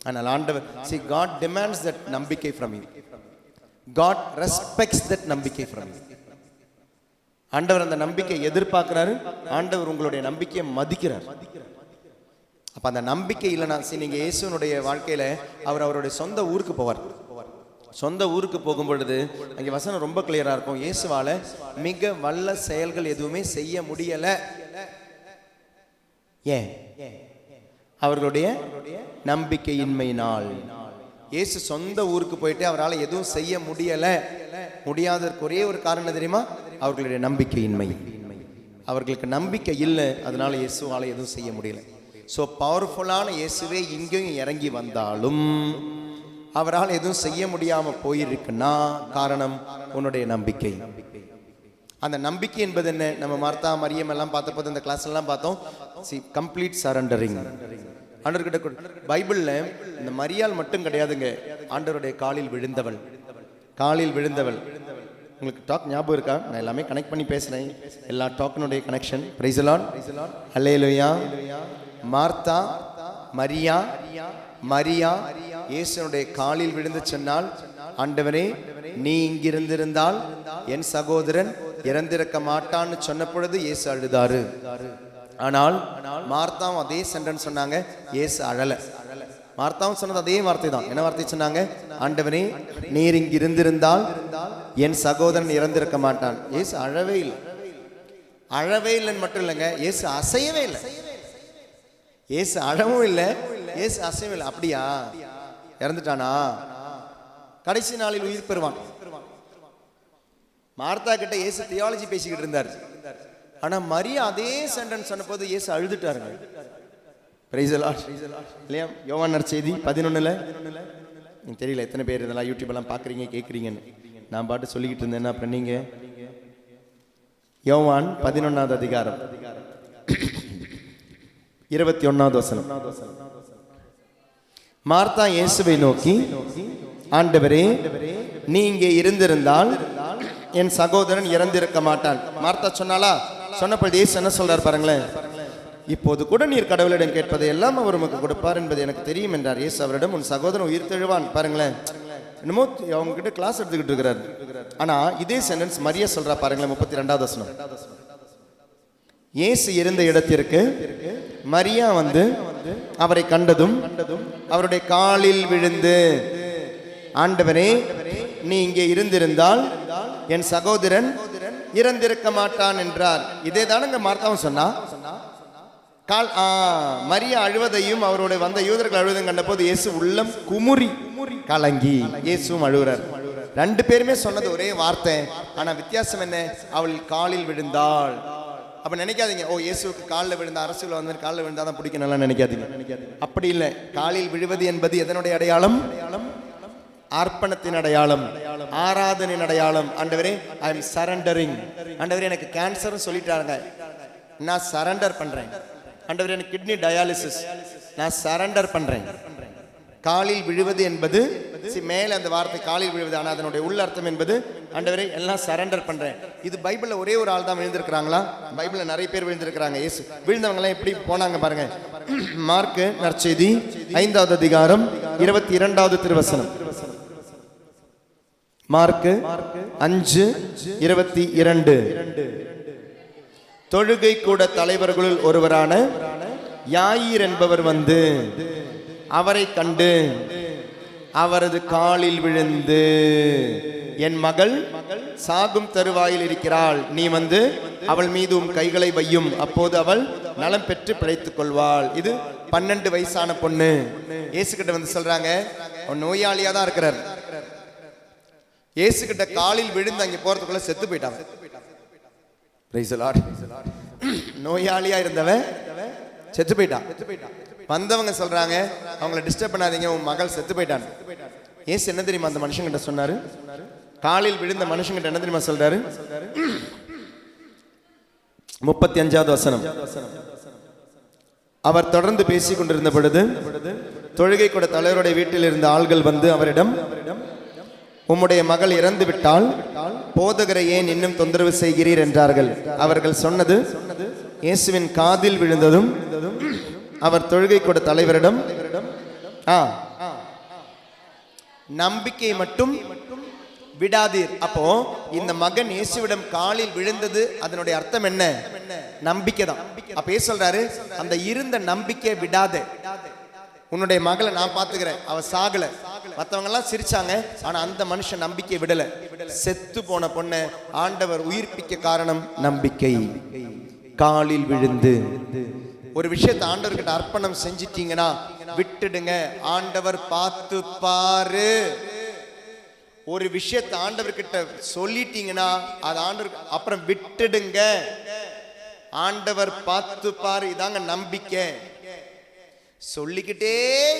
ஆனால் ஆண்டவர், see, God demands that நம்பிக்கை from you. God respects that நம்பிக்கை from you. ஆண்டவர் அந்த நம்பிக்கை எதிர்பார்க்கிறாரு. ஆண்டவர் உங்களுடைய நம்பிக்கையை மதிக்கிறார். அப்ப அந்த நம்பிக்கை இல்லைன்னா, நீங்க இயேசுனுடைய வாழ்க்கையில அவருடைய சொந்த ஊருக்கு போவார். சொந்த ஊருக்கு போகும் பொழுது அங்கே வசனம் ரொம்ப கிளியரா இருக்கும். இயேசுவால மிக வல்ல செயல்கள் எதுவுமே செய்ய முடியல. ஏன்? அவர்களுடைய நம்பிக்கையின்மையினால். இயேசு சொந்த ஊருக்கு போயிட்டு அவரால் எதுவும் செய்ய முடியாததற்கு ஒரே ஒரு காரணம் தெரியுமா? அவர்களுடைய நம்பிக்கையின்மை. அவர்களுக்கு நம்பிக்கை இல்லை, அதனால இயேசுவால எதுவும் செய்ய முடியல. ஸோ பவர்ஃபுல்லான இயேசுவே இங்கேயும் இறங்கி வந்தாலும் அவரால் எதுவும் செய்ய முடியாம போயிருக்குன்னா காரணம் உன்னுடைய நம்பிக்கை. அந்த நம்பிக்கை என்பது என்ன? நம்ம மார்த்தா மரியம் எல்லாம் பார்த்தப்போது இந்த கிளாஸ் எல்லாம் பார்த்தோம். Complete surrendering. ஆண்டவர்கிட்ட பைபிள்ல இந்த மரியாள் மட்டும் கிடையாதுங்க, ஆண்டவருடைய காலில் விழுந்தவள். உங்களுக்கு டாக் ஞாபகம் இருக்கா? நான் எல்லாமே கனெக்ட் பண்ணி பேசுறேன். எல்லா டாக்கினுடைய connection. Praise the Lord, hallelujah. Martha, Maria இயேசுனுடைய காலில் விழுந்து சொன்னால், ஆண்டவரே நீ இங்கிருந்திருந்தால் என் சகோதரன் இறந்திருக்க மாட்டான்னு சொன்ன பொழுது இயேசு அழுதாரு. ஆனால் மார்த்தாவும் அதே சென்டென்ஸ் சொன்னாங்க, இயேசு அழல. மார்த்தாவும் சொன்னது அதே வார்த்தை தான். என்ன வார்த்தை சொன்னாங்க? ஆண்டவரே நீர் இங்கு இருந்திருந்தால் என் சகோதரன் இறந்திருக்க மாட்டான். இயேசு அழவே இல்லைன்னு மட்டும் இல்லைங்க, இயேசு அசையவே இல்லை. இயேசு அழவும் இல்லை, இயேசு அசையவே இல்லை. அப்படியா? இறந்துட்டானா? கடைசி நாளில் உயிர் பெறுவான். மார்த்தா கிட்ட இயேசு தியாலஜி பேசிக்கிட்டு இருந்தார். ஆனா மரியா அதே சென்டென்ஸ் சொன்ன போது இயேசு அழுதுட்டாருங்க. பிரைஸ் தி லார்ட், இல்லையா? யோவான் நற்செய்தி 11 எனக்கு தெரியல எத்தனை பேர் இதெல்லாம் யூடியூப் எல்லாம் பாக்குறீங்க கேட்குறீங்கன்னு. நான் பாட்டு சொல்லிக்கிட்டு இருந்தேன். அப்புறம் நீங்க யோவான் 11வது அதிகாரம் 21வது வசனம். மார்த்தா இயேசுவை நோக்கி, ஆண்டவரே நீ இங்கே இருந்திருந்தால் என் சகோதரன் இறந்திருக்க மாட்டான். மார்த்தா சொன்னாலா? சொன்னபோது இயேசு என்ன சொல்றார் பாருங்களேன். இப்போது கூட நீர் கடவுளிடம் கேட்பதை எல்லாம் அவர் உமக்கு கொடுப்பார் என்பது எனக்கு தெரியும் என்றார். இயேசு அவரிடம், உன் சகோதரன் உயிர் தெழுவான். பாருங்களேன், என்னமோ அவங்க கிட்ட கிளாஸ் எடுத்துக்கிட்டு இருக்கிறார். ஆனா இதே சென்டென்ஸ் மரியா சொல்றா பாருங்களேன். 32வது வசனம். இயேசு இருந்த இடத்திற்கு மரியா வந்து அவரை கண்டதும் அவருடைய காலில் விழுந்து, ஆண்டவரே நீ இங்கே இருந்திருந்தால் என் சகோதரன் இறந்திருக்க மாட்டான் என்றார். இதே தானங்க மார்த்தாவும் சொன்னா. மரியா அழுவதையும் அவருடைய வந்த யூதர்கள் அழுவதையும் கண்ட போது இயேசு உள்ளம் குமுறி கலங்கி இயேசுவும் அழுகிறார். ரெண்டு பேருமே சொன்னது ஒரே வார்த்தை. ஆனா வித்தியாசம் என்ன? அவள் காலில் விழுந்தாள். அப்ப நினைக்காதீங்க, ஓ இயேசுக்கு காலில் விழுந்த அரசுல வந்து காலில் விழுந்தாதான் பிடிக்கணும் நினைக்காதீங்க. அப்படி இல்லை. காலில் விழுவது என்பது எதனுடைய அடையாளம்? அர்ப்பணத்தின் அடையாளம், ஆராதனின் அடையாளம். ஆண்டவரே ஐ எம் சரண்டரிங். ஆண்டவரே எனக்கு கேன்சர் சொல்லிட்டாங்க, நான் சரண்டர் பண்றேன். ஆண்டவரே எனக்கு கிட்னி டயாலிசிஸ், நான் சரண்டர் பண்றேன். காலில் விழுவது என்பது மேலே அந்த வார்த்தை காலில் விழுவது, ஆனால் அதனுடைய உள்ள அர்த்தம் என்பது ஆண்டவரே எல்லாம் சரண்டர் பண்றேன். இது பைபிள்ல ஒரே ஒரு ஆள் தான் விழுந்திருக்கிறாங்களா? பைபிள்ல நிறைய பேர் விழுந்திருக்கிறாங்க. இயேசு விழுந்தவங்க எல்லாம் எப்படி போனாங்க பாருங்க. மார்க்கு நற்செய்தி 5வது அதிகாரம் 22வது திருவசனம். மார்க்கு 5:22. தொழுகை கூட தலைவர்களுள் ஒருவரான யாயீர் என்பவர் வந்து அவரை கண்டு அவரது காலில் விழுந்து, என் மகள் சாகும் தருவாயில் இருக்கிறாள், நீ வந்து அவள் மீது கைகளை வையும், அப்போது அவள் நலம் பெற்று பிழைத்துக் கொள்வாள். இது 12 வயசான பொண்ணு. இயேசு கிட்ட வந்து சொல்றாங்க, அவன் நோயாளியா தான் இருக்கிறார். இயேசு கிட்ட காலில் விழுந்து அங்கே போறதுக்குள்ள செத்து போயிட்டாங்க. நோயாளியா இருந்தவன் செத்து போயிட்டான். வந்தவங்க சொல்றாங்க, அவங்கள டிஸ்டர்ப் பண்ணாதீங்க, உன் மகள் செத்து போயிட்டான். ஏசு என்ன தெரியுமா அந்த மனுஷங்கிட்ட சொன்னாரு? காலில் விழுந்த மனுஷங்கிட்ட என்ன தெரியுமா சொல்றாரு? 35வது வசனம். அவர் தொடர்ந்து பேசிக் கொண்டிருந்த பொழுது தொழுகை கூட தலைவருடைய வீட்டில் இருந்த ஆள்கள் வந்து அவரிடம், உம்முடைய மகள் இறந்து விட்டால் போதகரை ஏன் இன்னும் தொந்தரவு செய்கிறீர் என்றார்கள். அவர்கள் சொன்னது இயேசுவின் காதில் விழுந்ததும் அவர் தொழுகை கூட தலைவரிடம் நம்பிக்கை மட்டும் விடாதீர். அப்போ இந்த மகன் இயேசுவிடம் காலில் விழுந்தது அதனுடைய அர்த்தம் என்ன? நம்பிக்கை தான். அப்ப ஏன் சொல்றாரு? அந்த இருந்த நம்பிக்கை விடாதே. உன்னுடைய மகளை நான் பாத்துக்கிறேன், அவ சாகல, மற்றவங்க எல்லாம் சிரிச்சாங்க, ஆனா அந்த மனுஷன் நம்பிக்கை விடல. செத்து போன பொண்ணை ஆண்டவர் உயிர்ப்பிக்க காரணம் நம்பிக்கை. காலில் விழுந்து ஒரு விஷயத்தை ஆண்டவர்கிட்ட அர்ப்பணம் செஞ்சிட்டீங்கன்னா விட்டுடுங்க, ஆண்டவர் பார்த்து பாரு. ஒரு விஷயத்தை ஆண்டவர்கிட்ட சொல்லிட்டீங்கன்னா அது ஆண்டவர் அப்புறம் விட்டுடுங்க, ஆண்டவர் பார்த்து பாரு. இதாங்க நம்பிக்கை. சொல்லிக்கிட்டே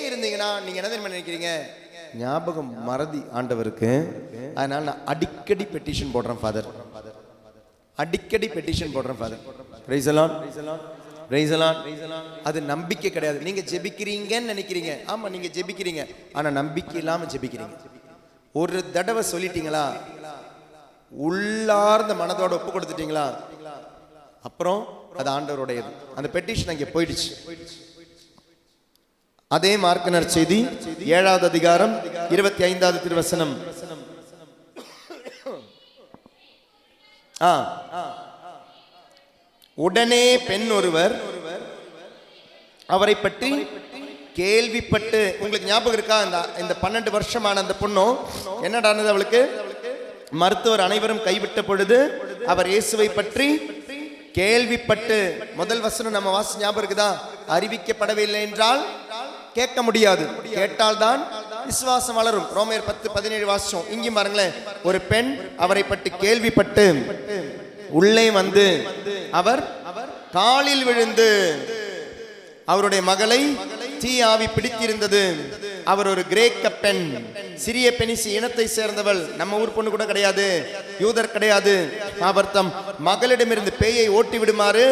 இருந்தீங்கன்னா நீங்க என்ன நினைக்கிறீங்க? ஞாபகம் மறதி ஆண்டவருக்கு. அதனால நான் அடிக்கடி பெட்டிஷன் போடுறேன் ஃபாதர், அடிக்கடி பெட்டிஷன் போடுறேன் father. Price the Lord, price the Lord. அது நம்பிக்கை கிடையாது. நீங்க ஜெபிக்கிறீங்கன்னு நினைக்கிறீங்க, ஆமா நீங்க ஜெபிக்கிறீங்க, ஆனா நம்பிக்கை இல்லாம ஜெபிக்கிறீங்க. ஒரு தடவை சொல்லிட்டீங்களா, உள்ளார்ந்த மனதோட ஒப்பு கொடுத்துட்டீங்களா, அப்புறம் அது ஆண்டவருடையது. அந்த பெட்டிஷன் அங்கே போயிடுச்சு. அதே மார்க்கு நற்செய்தி 7வது அதிகாரம் 25வது திருவசனம். உடனே பெண் ஒருவர் அவரை பற்றி கேள்விப்பட்டு, உங்களுக்கு ஞாபகம் இருக்கா? இந்த 12 வருஷமான அந்த பொண்ணும் என்ன நடந்தது அவளுக்கு? மருத்துவர் அனைவரும் கைவிட்ட பொழுது அவர் இயேசுவை பற்றி கேள்விப்பட்டு, முதல் வசனம் நம்ம வாசி ஞாபகம் இருக்குதா? அறிவிக்கப்படவில்லை என்றால் கேட்க முடியாது, கேட்டால்தான் விசுவாசம் வளரும். ரோமர் 10:17 வாசிச்சோம். இங்கே பாருங்களேன், ஒரு பெண் அவரை பற்றி கேள்விப்பட்டு உள்ளே வந்து அவர் காலில் விழுந்து, அவருடைய மகளை தீ ஆவி பிடித்திருந்தது. அவர் ஒரு கிரேக்க பெண், சிறிய பெனிசி இனத்தை சேர்ந்தவள், நம்ம ஊர் பொண்ணு கூட கிடையாது, யூதர் கிடையாது. அவர் தம் மகளிடமிருந்து பேயை ஓட்டி விடுமாறு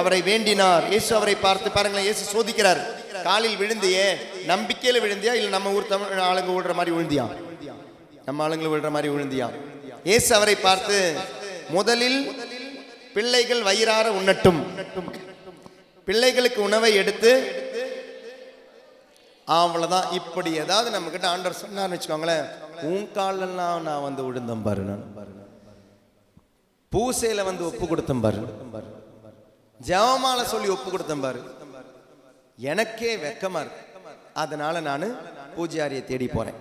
அவரை வேண்டினார். இயேசு அவரை பார்த்து, பாருங்களேன், இயேசு சோதிக்கிறார். காலில் விழுந்தியே, நம்பிக்கையில விழுந்தியா இல்ல நம்ம ஊர் தமிழ் ஆளுங்க விழுற மாதிரி விழுந்தியா? நம்ம ஆளுங்களை விழுற மாதிரி விழுந்தியா? இயேசு அவரை பார்த்து, முதலில் பிள்ளைகள் வயிறார உண்ணட்டும், பிள்ளைகளுக்கு உணவை எடுத்து, அவ்வளவுதான். இப்படி ஏதாவது நம்ம கிட்ட ஆண்டவர் சொன்னார்னு வச்சுக்கோங்களேன், உன் காலெல்லாம் நான் வந்து விழுந்தேன் பாரு, நான் பூசையில வந்து ஒப்பு கொடுத்தேன் பாரு, ஜெபமால சொல்லி ஒப்பு கொடுத்தேன் பாரு, எனக்கே வெக்கமா இருக்கு. அதனால நான் பூஜாரியை தேடி போறேன்,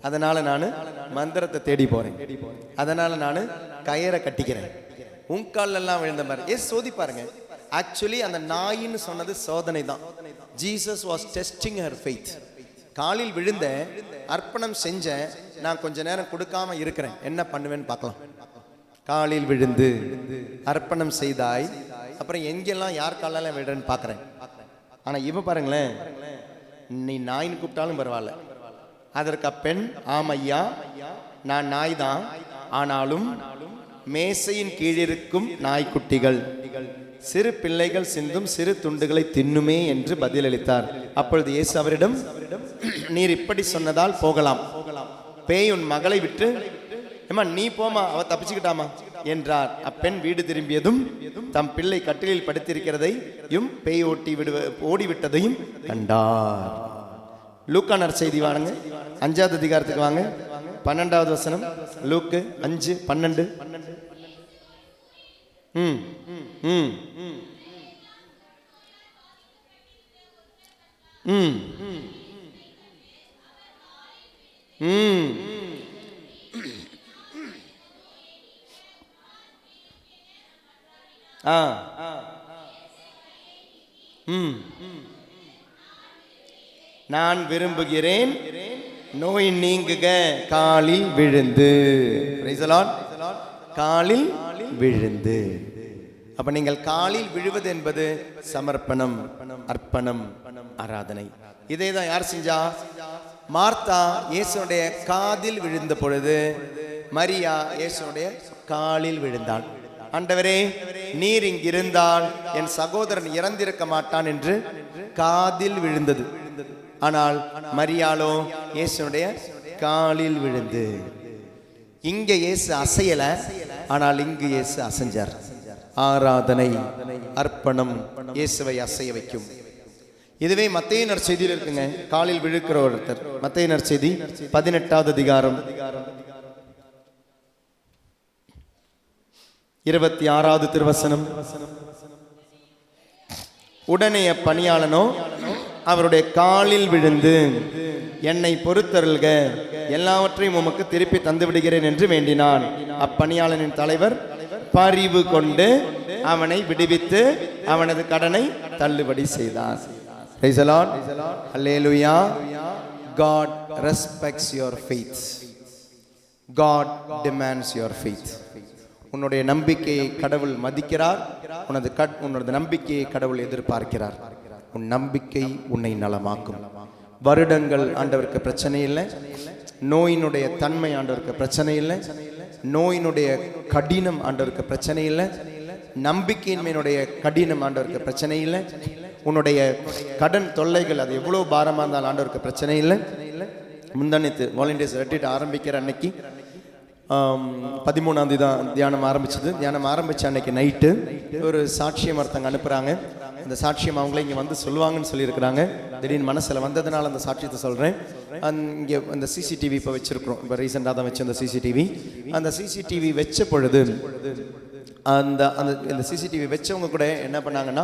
அதனால நான் மந்திரத்தை தேடி போறேன், அதனால நான் கயிறை கட்டிக்கிறேன், உன் காலெல்லாம் விழுந்த பாரு. ஏ சோதி பாருங்க. ஆக்சுவலி அந்த நாயின்னு சொன்னது சோதனை தான். Jesus was testing her faith. காலில் விழுந்த, அர்ப்பணம் செஞ்ச, நான் கொஞ்ச நேரம் கொடுக்காம இருக்கிறேன், என்ன பண்ணுவேன்னு பார்க்கலாம். காலில் விழுந்து அர்ப்பணம் செய்தாய், அப்புறம் எங்கெல்லாம் யார் காலெல்லாம் விடுறேன்னு பார்க்குறேன். ஆனால் இவ பாருங்களேன், நீ நாயின்னு கூப்பிட்டாலும் பரவாயில்ல. அதற்கு அப்பெண், ஆமையா நான் நாய் தான், ஆனாலும் மேசையின் கீழிருக்கும் நாய்க்குட்டிகள் சிறு பிள்ளைகள் சிந்தும் சிறு துண்டுகளை தின்னுமே என்று பதிலளித்தார். அப்பொழுது இயேசு அவரிடம், நீர் இப்படி சொன்னதால் போகலாம், பேய் உன் மகளை விட்டு, ஏமா நீ போமா, அவ தப்பிச்சுக்கிட்டாமா என்றார். அப்பெண் வீடு திரும்பியதும் தம் பிள்ளை கட்டிலில் படுத்திருக்கிறதையும் பேய் ஓடிவிட்டதையும் கண்டார். லூக்கா நற்செய்தி வாங்க, 5வது அதிகாரத்துக்கு வாங்க, 12வது வசனம். லூக்கு 5:12. நான் விரும்புகிறேன், நோய் நீங்குக, காலில் விழுந்து. காலில் விழுந்து. அப்ப நீங்கள் காலில் விழுவது என்பது சமர்ப்பணம், அர்ப்பணம், ஆராதனை. இதை தான் யார் செஞ்சா? மார்த்தா இயேசுனுடைய காதில் விழுந்த பொழுது மரியா இயேசுனுடைய காலில் விழுந்தாள். ஆண்டவரே, நீர் இங்கிருந்தால் என் சகோதரன் இறந்திருக்க மாட்டான் என்று காதில் விழுந்தது. ஆனால் மரியாளோ இயேசுனுடைய காலில் விழுந்து. இங்க இயேசு அசையல, ஆனால் இங்கு இயேசு அசைஞ்சார். ஆராதனை, அர்ப்பணம் இயேசுவை அசைய வைக்கும். இதுவே மத்தேயு நற்செய்தியில் இருக்குங்க. காலில் விழுக்கிற ஒருத்தர், மத்தேயு நற்செய்தி 18வது அதிகாரம் 26வது திருவசனம். உடனே பணியாளனோ அவருடைய காலில் விழுந்து, என்னை பொறுத்தருள்க, எல்லாவற்றையும் உமக்கு திருப்பி தந்து விடுகிறேன் என்று வேண்டினான். அப்பணியாளனின் தலைவர் பரிவு கொண்டு அவனை விடுவித்து அவனது கடனை தள்ளுபடி செய்தார். Praise the Lord. Hallelujah. God respects your faith. God demands your faith. உன்னுடைய நம்பிக்கையை கடவுள் மதிக்கிறார். உனது நம்பிக்கையை கடவுள் எதிர்பார்க்கிறார். உன் நம்பிக்கை உன்னை நலமாக்கும். வருடங்கள் ஆண்டவருக்கு பிரச்சனை இல்லை. நோயினுடைய தன்மை ஆண்டவருக்கு பிரச்சனை இல்லை. நோயினுடைய கடினம் ஆண்டவருக்கு பிரச்சனை இல்லை. நம்பிக்கையின்மையினுடைய கடினம் ஆண்டவருக்கு பிரச்சனை இல்லை. உன்னுடைய கடன் தொல்லைகள் அது எவ்வளோ பாரமாக இருந்தாலும் ஆண்டவருக்கு பிரச்சனை இல்லை. முந்தானத்து வாலண்டியர்ஸ் ரெட்டிட்டு ஆரம்பிக்கிற அன்னைக்கு 13ஆம் தேதி தான் தியானம் ஆரம்பிச்சது. தியானம் ஆரம்பித்த அன்னைக்கு நைட்டு ஒரு சாட்சியம் ஒருத்தங்க அனுப்புகிறாங்க. அந்த சாட்சியம் அவங்களே இங்கே வந்து சொல்லுவாங்கன்னு சொல்லியிருக்கிறாங்க. திடீர்னு மனசில் வந்ததுனால அந்த சாட்சியத்தை சொல்கிறேன். இங்கே அந்த சிசிடிவி இப்போ வச்சுருக்குறோம். இப்போ ரீசெண்டாக தான் வச்சு அந்த சிசிடிவி வச்ச பொழுது அந்த சிசிடிவி வச்சவங்க கூட என்ன பண்ணாங்கன்னா,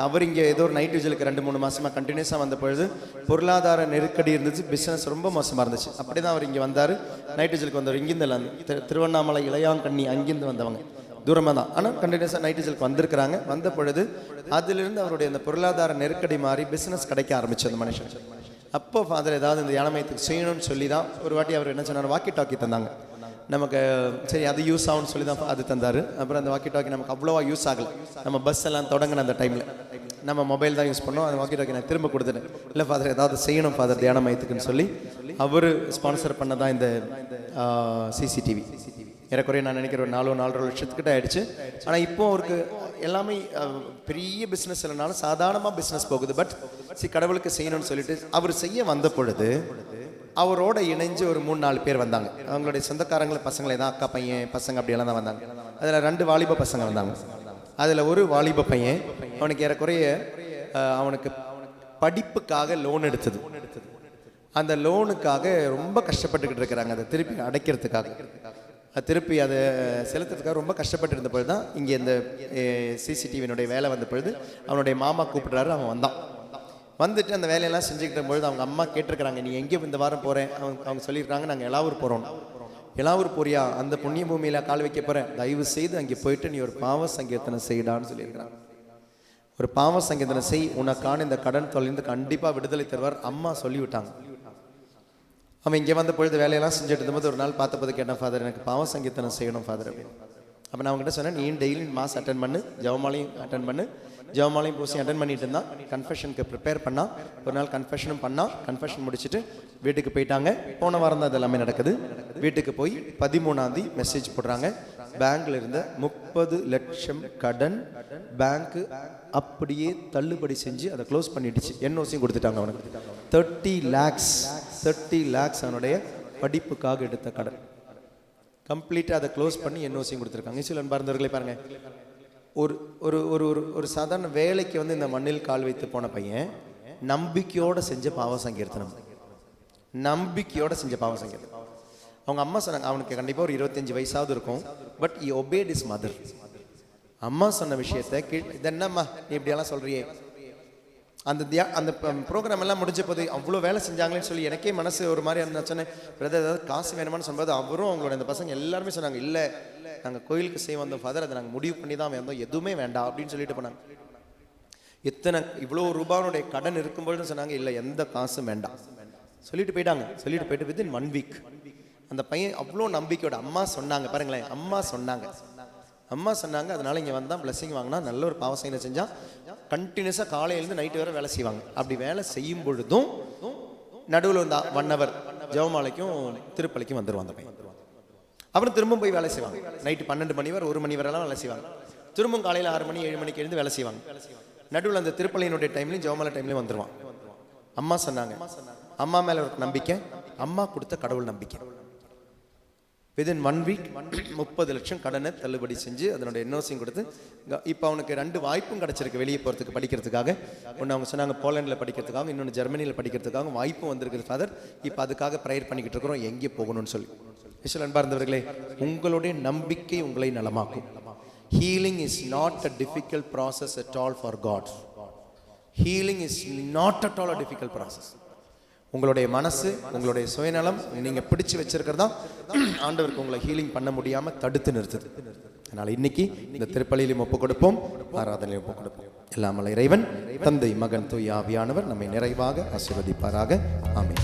அவர் இங்கே ஏதோ ஒரு நைட் விஜிலுக்கு 2-3 மாதமாக கண்டினியூஸாக வந்த பொழுது பொருளாதார நெருக்கடி இருந்துச்சு. பிஸ்னஸ் ரொம்ப மோசமாக இருந்துச்சு. அப்படி தான் அவர் இங்கே வந்தார். நைட் விஜிலுக்கு வந்தவர் இங்கிருந்து திருவண்ணாமலை இளையாங்கண்ணி அங்கிருந்து வந்தவங்க, தூரமாக தான். ஆனால் கண்டினியூஸாக நைட் விஜிலுக்கு வந்திருக்கிறாங்க. வந்த பொழுது அதிலிருந்து அவருடைய அந்த பொருளாதார நெருக்கடி மாறி பிஸ்னஸ் கிடைக்க ஆரம்பிச்சு அந்த மனுஷன். அப்போ ஃபாதர் ஏதாவது இந்த தியானமயத்துக்கு செய்யணும்னு சொல்லி தான் ஒரு வாட்டி அவர் என்ன சொன்னார், வாக்கி டாக்கி தந்தாங்க நமக்கு. சரி, அது யூஸ் ஆகும்னு சொல்லி தான் அது தந்தார். அப்புறம் அந்த வாக்கி டாக்கி நமக்கு அவ்வளோவா யூஸ் ஆகலை. நம்ம பஸ் எல்லாம் தொடங்கின அந்த டைமில் நம்ம மொபைல் தான் யூஸ் பண்ணோம். அந்த வாக்கி டாக்கி நான் திரும்ப கொடுத்துட்டேன். இல்லை ஃபாதர் ஏதாவது செய்யணும் ஃபாதர் தியான மையத்துக்குன்னு சொல்லி அவர் ஸ்பான்சர் பண்ண தான் இந்த சிசிடிவி. ஏறக்குறைய நான் நினைக்கிற ஒரு 4-4.5 லட்சத்துக்கிட்ட ஆயிடுச்சு. ஆனால் இப்போ அவருக்கு எல்லாமே பெரிய பிஸ்னஸ் இல்லைனாலும் சாதாரணமாக பிஸ்னஸ் போகுது. பட் கடவுளுக்கு செய்யணும்னு சொல்லிட்டு அவர் செய்ய வந்த பொழுது அவரோட இணைஞ்சு ஒரு 3-4 பேர் வந்தாங்க. அவங்களுடைய சொந்தக்காரங்கள பசங்களே தான், அக்கா பையன் பசங்க அப்படியெல்லாம் தான் வந்தாங்க. அதில் 2 வாலிப பசங்க வந்தாங்க. அதில் ஒரு வாலிப பையன் அவனுக்கு ஏறக்குறைய அவனுக்கு படிப்புக்காக லோன் எடுத்தது. அந்த லோனுக்காக ரொம்ப கஷ்டப்பட்டுக்கிட்டு இருக்கிறாங்க. அதை திருப்பி அடைக்கிறதுக்காக, திருப்பி அதை செலுத்துறதுக்காக ரொம்ப கஷ்டப்பட்டு இருந்த பொழுது தான் இங்கே இந்த சிசிடிவியினுடைய வேலை வந்த பொழுது அவனுடைய மாமா கூப்பிடுறாரு. அவன் வந்தான். வந்துட்டு அந்த வேலையெல்லாம் செஞ்சுக்கிட்ட பொழுது அவங்க அம்மா கேட்டிருக்கிறாங்க, நீ எங்கே இந்த வாரம் போகிறேன்? அவங்க சொல்லியிருக்காங்க, நாங்கள் எலாவூர் போகிறோம். எலாவூர் போறியா? அந்த புண்ணிய பூமியில் கால் வைக்க போகிறேன். தயவு செய்து அங்கே போயிட்டு நீ ஒரு பாவ சங்கீர்த்தனம் செய்டான்னு சொல்லியிருக்கிறாங்க. ஒரு பாவ சங்கீர்த்தனம் செய், உனக்கான இந்த கடன் தொலைந்து கண்டிப்பாக விடுதலை தருவார் அம்மா சொல்லிவிட்டாங்க. அவன் இங்கே வந்த பொழுது வேலையெல்லாம் செஞ்சுட்டு இருந்தபோது ஒரு நாள் பார்த்தபோது கேட்டேன், ஃபாதர் எனக்கு பாவ சங்கீர்த்தனம் செய்யணும் ஃபாதர் அப்படின்னு. அப்போ நான் அவங்ககிட்ட சொன்னேன், நீ டெய்லி மாஸ் அட்டன் பண்ணு, ஜெபமாலையும் அட்டன் பண்ணு. ஜெபமாலையும் பூசி அட்டன் பண்ணிட்டு இருந்தான். கன்ஃபெஷனுக்கு ப்ரிப்பேர் பண்ணால் ஒரு நாள் கன்ஃபெஷனும் பண்ணால். கன்ஃபெஷன் முடிச்சுட்டு வீட்டுக்கு போயிட்டாங்க. போன வாரம் தான் அது எல்லாமே நடக்குது. வீட்டுக்கு போய் 13ஆம் தேதி மெசேஜ் போடுறாங்க, பேங்க்ல இருந்த 30 லட்சம் கடன் பேங்க்கு அப்படியே தள்ளுபடி செஞ்சு அதை க்ளோஸ் பண்ணிடுச்சு. என்ஓசியும் கொடுத்துட்டாங்க அவனுக்கு. 30 lakhs அவனுடைய படிப்புக்காக எடுத்த கடன் கம்ப்ளீட்டாக அதை க்ளோஸ் பண்ணி என்ஓசியும் கொடுத்துருக்காங்க. சில அன்பார்ந்தவர்களே பாருங்கள், ஒரு ஒரு ஒரு ஒரு சாதாரண வேலைக்கு வந்து இந்த மண்ணில் கால் வைத்து போன பையன் நம்பிக்கையோடு செஞ்ச பாவ சங்கீர்த்தனம். அவங்க அம்மா சொன்னாங்க, அவனுக்கு கண்டிப்பாக ஒரு 25 வயசாவது இருக்கும். But he obeyed his mother. அம்மா சொன்ன விஷயத்தை இது என்னம்மா நீ இப்படியெல்லாம் சொல்றியே. அந்த ப்ரோக்ராம் எல்லாம் முடிஞ்ச போது அவ்வளோ வேலை செஞ்சாங்களேன்னு சொல்லி எனக்கே மனசு ஒரு மாதிரி இருந்துச்சுன்னு, பிரதர் ஏதாவது காசு வேணுமான்னு சொன்னபோது அவரும் அவங்களோட இந்த பசங்க எல்லாருமே சொன்னாங்க, இல்லை நாங்கள் கோயிலுக்கு செய்ய வந்தோம் ஃபாதர், அதை நாங்கள் முடிவு பண்ணி தான் வந்தோம், எதுவுமே வேண்டாம் அப்படின்னு சொல்லிட்டு போனாங்க. இவ்வளோ ரூபானுடைய கடன் இருக்கும்போது சொன்னாங்க, இல்லை எந்த காசும் வேண்டாம் சொல்லிட்டு போயிட்டாங்க. சொல்லிட்டு போயிட்டு வித்தின் 1 வீக் அந்த பையன் அவ்வளோ நம்பிக்கையோட அம்மா சொன்னாங்க. பாருங்களேன், அம்மா சொன்னாங்க அதனால இங்கே வந்தால் பிளஸிங் வாங்கினா நல்ல ஒரு பாவ செயலை செஞ்சால் கண்டினியூஸாக காலையிலேருந்து நைட்டு வரை வேலை செய்வாங்க. அப்படி வேலை செய்யும் பொழுதும் நடுவில் வந்து 1 hour ஜெபமாலைக்கும் திருப்பலிக்கும் வந்துடுவாங்க அந்த பையன். அப்புறம் திரும்ப போய் வேலை செய்வாங்க. நைட்டு 12 மணி வரை 1 மணி வரைலாம் வேலை செய்வாங்க. திரும்பவும் காலையில் 6 மணி 7 மணிக்கு எழுந்து வேலை செய்வாங்க. நடுவில் அந்த திருப்பலியினுடைய டைம்லையும் ஜெபமாலை டைம்லையும் வந்துடுவான். அம்மா சொன்னாங்க, அம்மா மேலே ஒரு நம்பிக்கை, அம்மா கொடுத்த கடவுள் நம்பிக்கை. வித்தின் 1 வீக் 30 லட்சம் கடனை தள்ளுபடி செஞ்சு அதனுடைய என்ஓசியும் கொடுத்து இப்போ அவனுக்கு 2 வாய்ப்பும் கிடச்சிருக்கு வெளியே போகிறதுக்கு படிக்கிறதுக்காக. ஒன்று அவங்க சொன்னாங்க போலண்டில் படிக்கிறதுக்காக, இன்னொன்று ஜெர்மனியில் படிக்கிறதுக்காக வாய்ப்பும் வந்திருக்குது ஃபாதர். இப்போ அதுக்காக ப்ரேயர் பண்ணிக்கிட்டு இருக்கிறோம் எங்கே போகணும்னு சொல்லி. அன்பார்ந்தவர்களே, உங்களுடைய நம்பிக்கை உங்களை நலமாக்கும். Healing is not a difficult process at all for God. Healing is not at all a difficult process. உங்களுடைய மனசு, உங்களுடைய சுயநலம் நீங்கள் பிடிச்சு வச்சிருக்கிறதா ஆண்டவருக்கு உங்களை ஹீலிங் பண்ண முடியாமல் தடுத்து நிறுத்துது. அதனால் இன்னைக்கு இந்த திருப்பலியிலும் ஒப்பு கொடுப்போம், ஆராதனையிலும் ஒப்பு கொடுப்போம். எல்லாமல்ல இறைவன், தந்தை, மகன், தூய ஆவியானவர் நம்மை நிறைவாக ஆசீர்வதிப்பாராக. ஆமென்.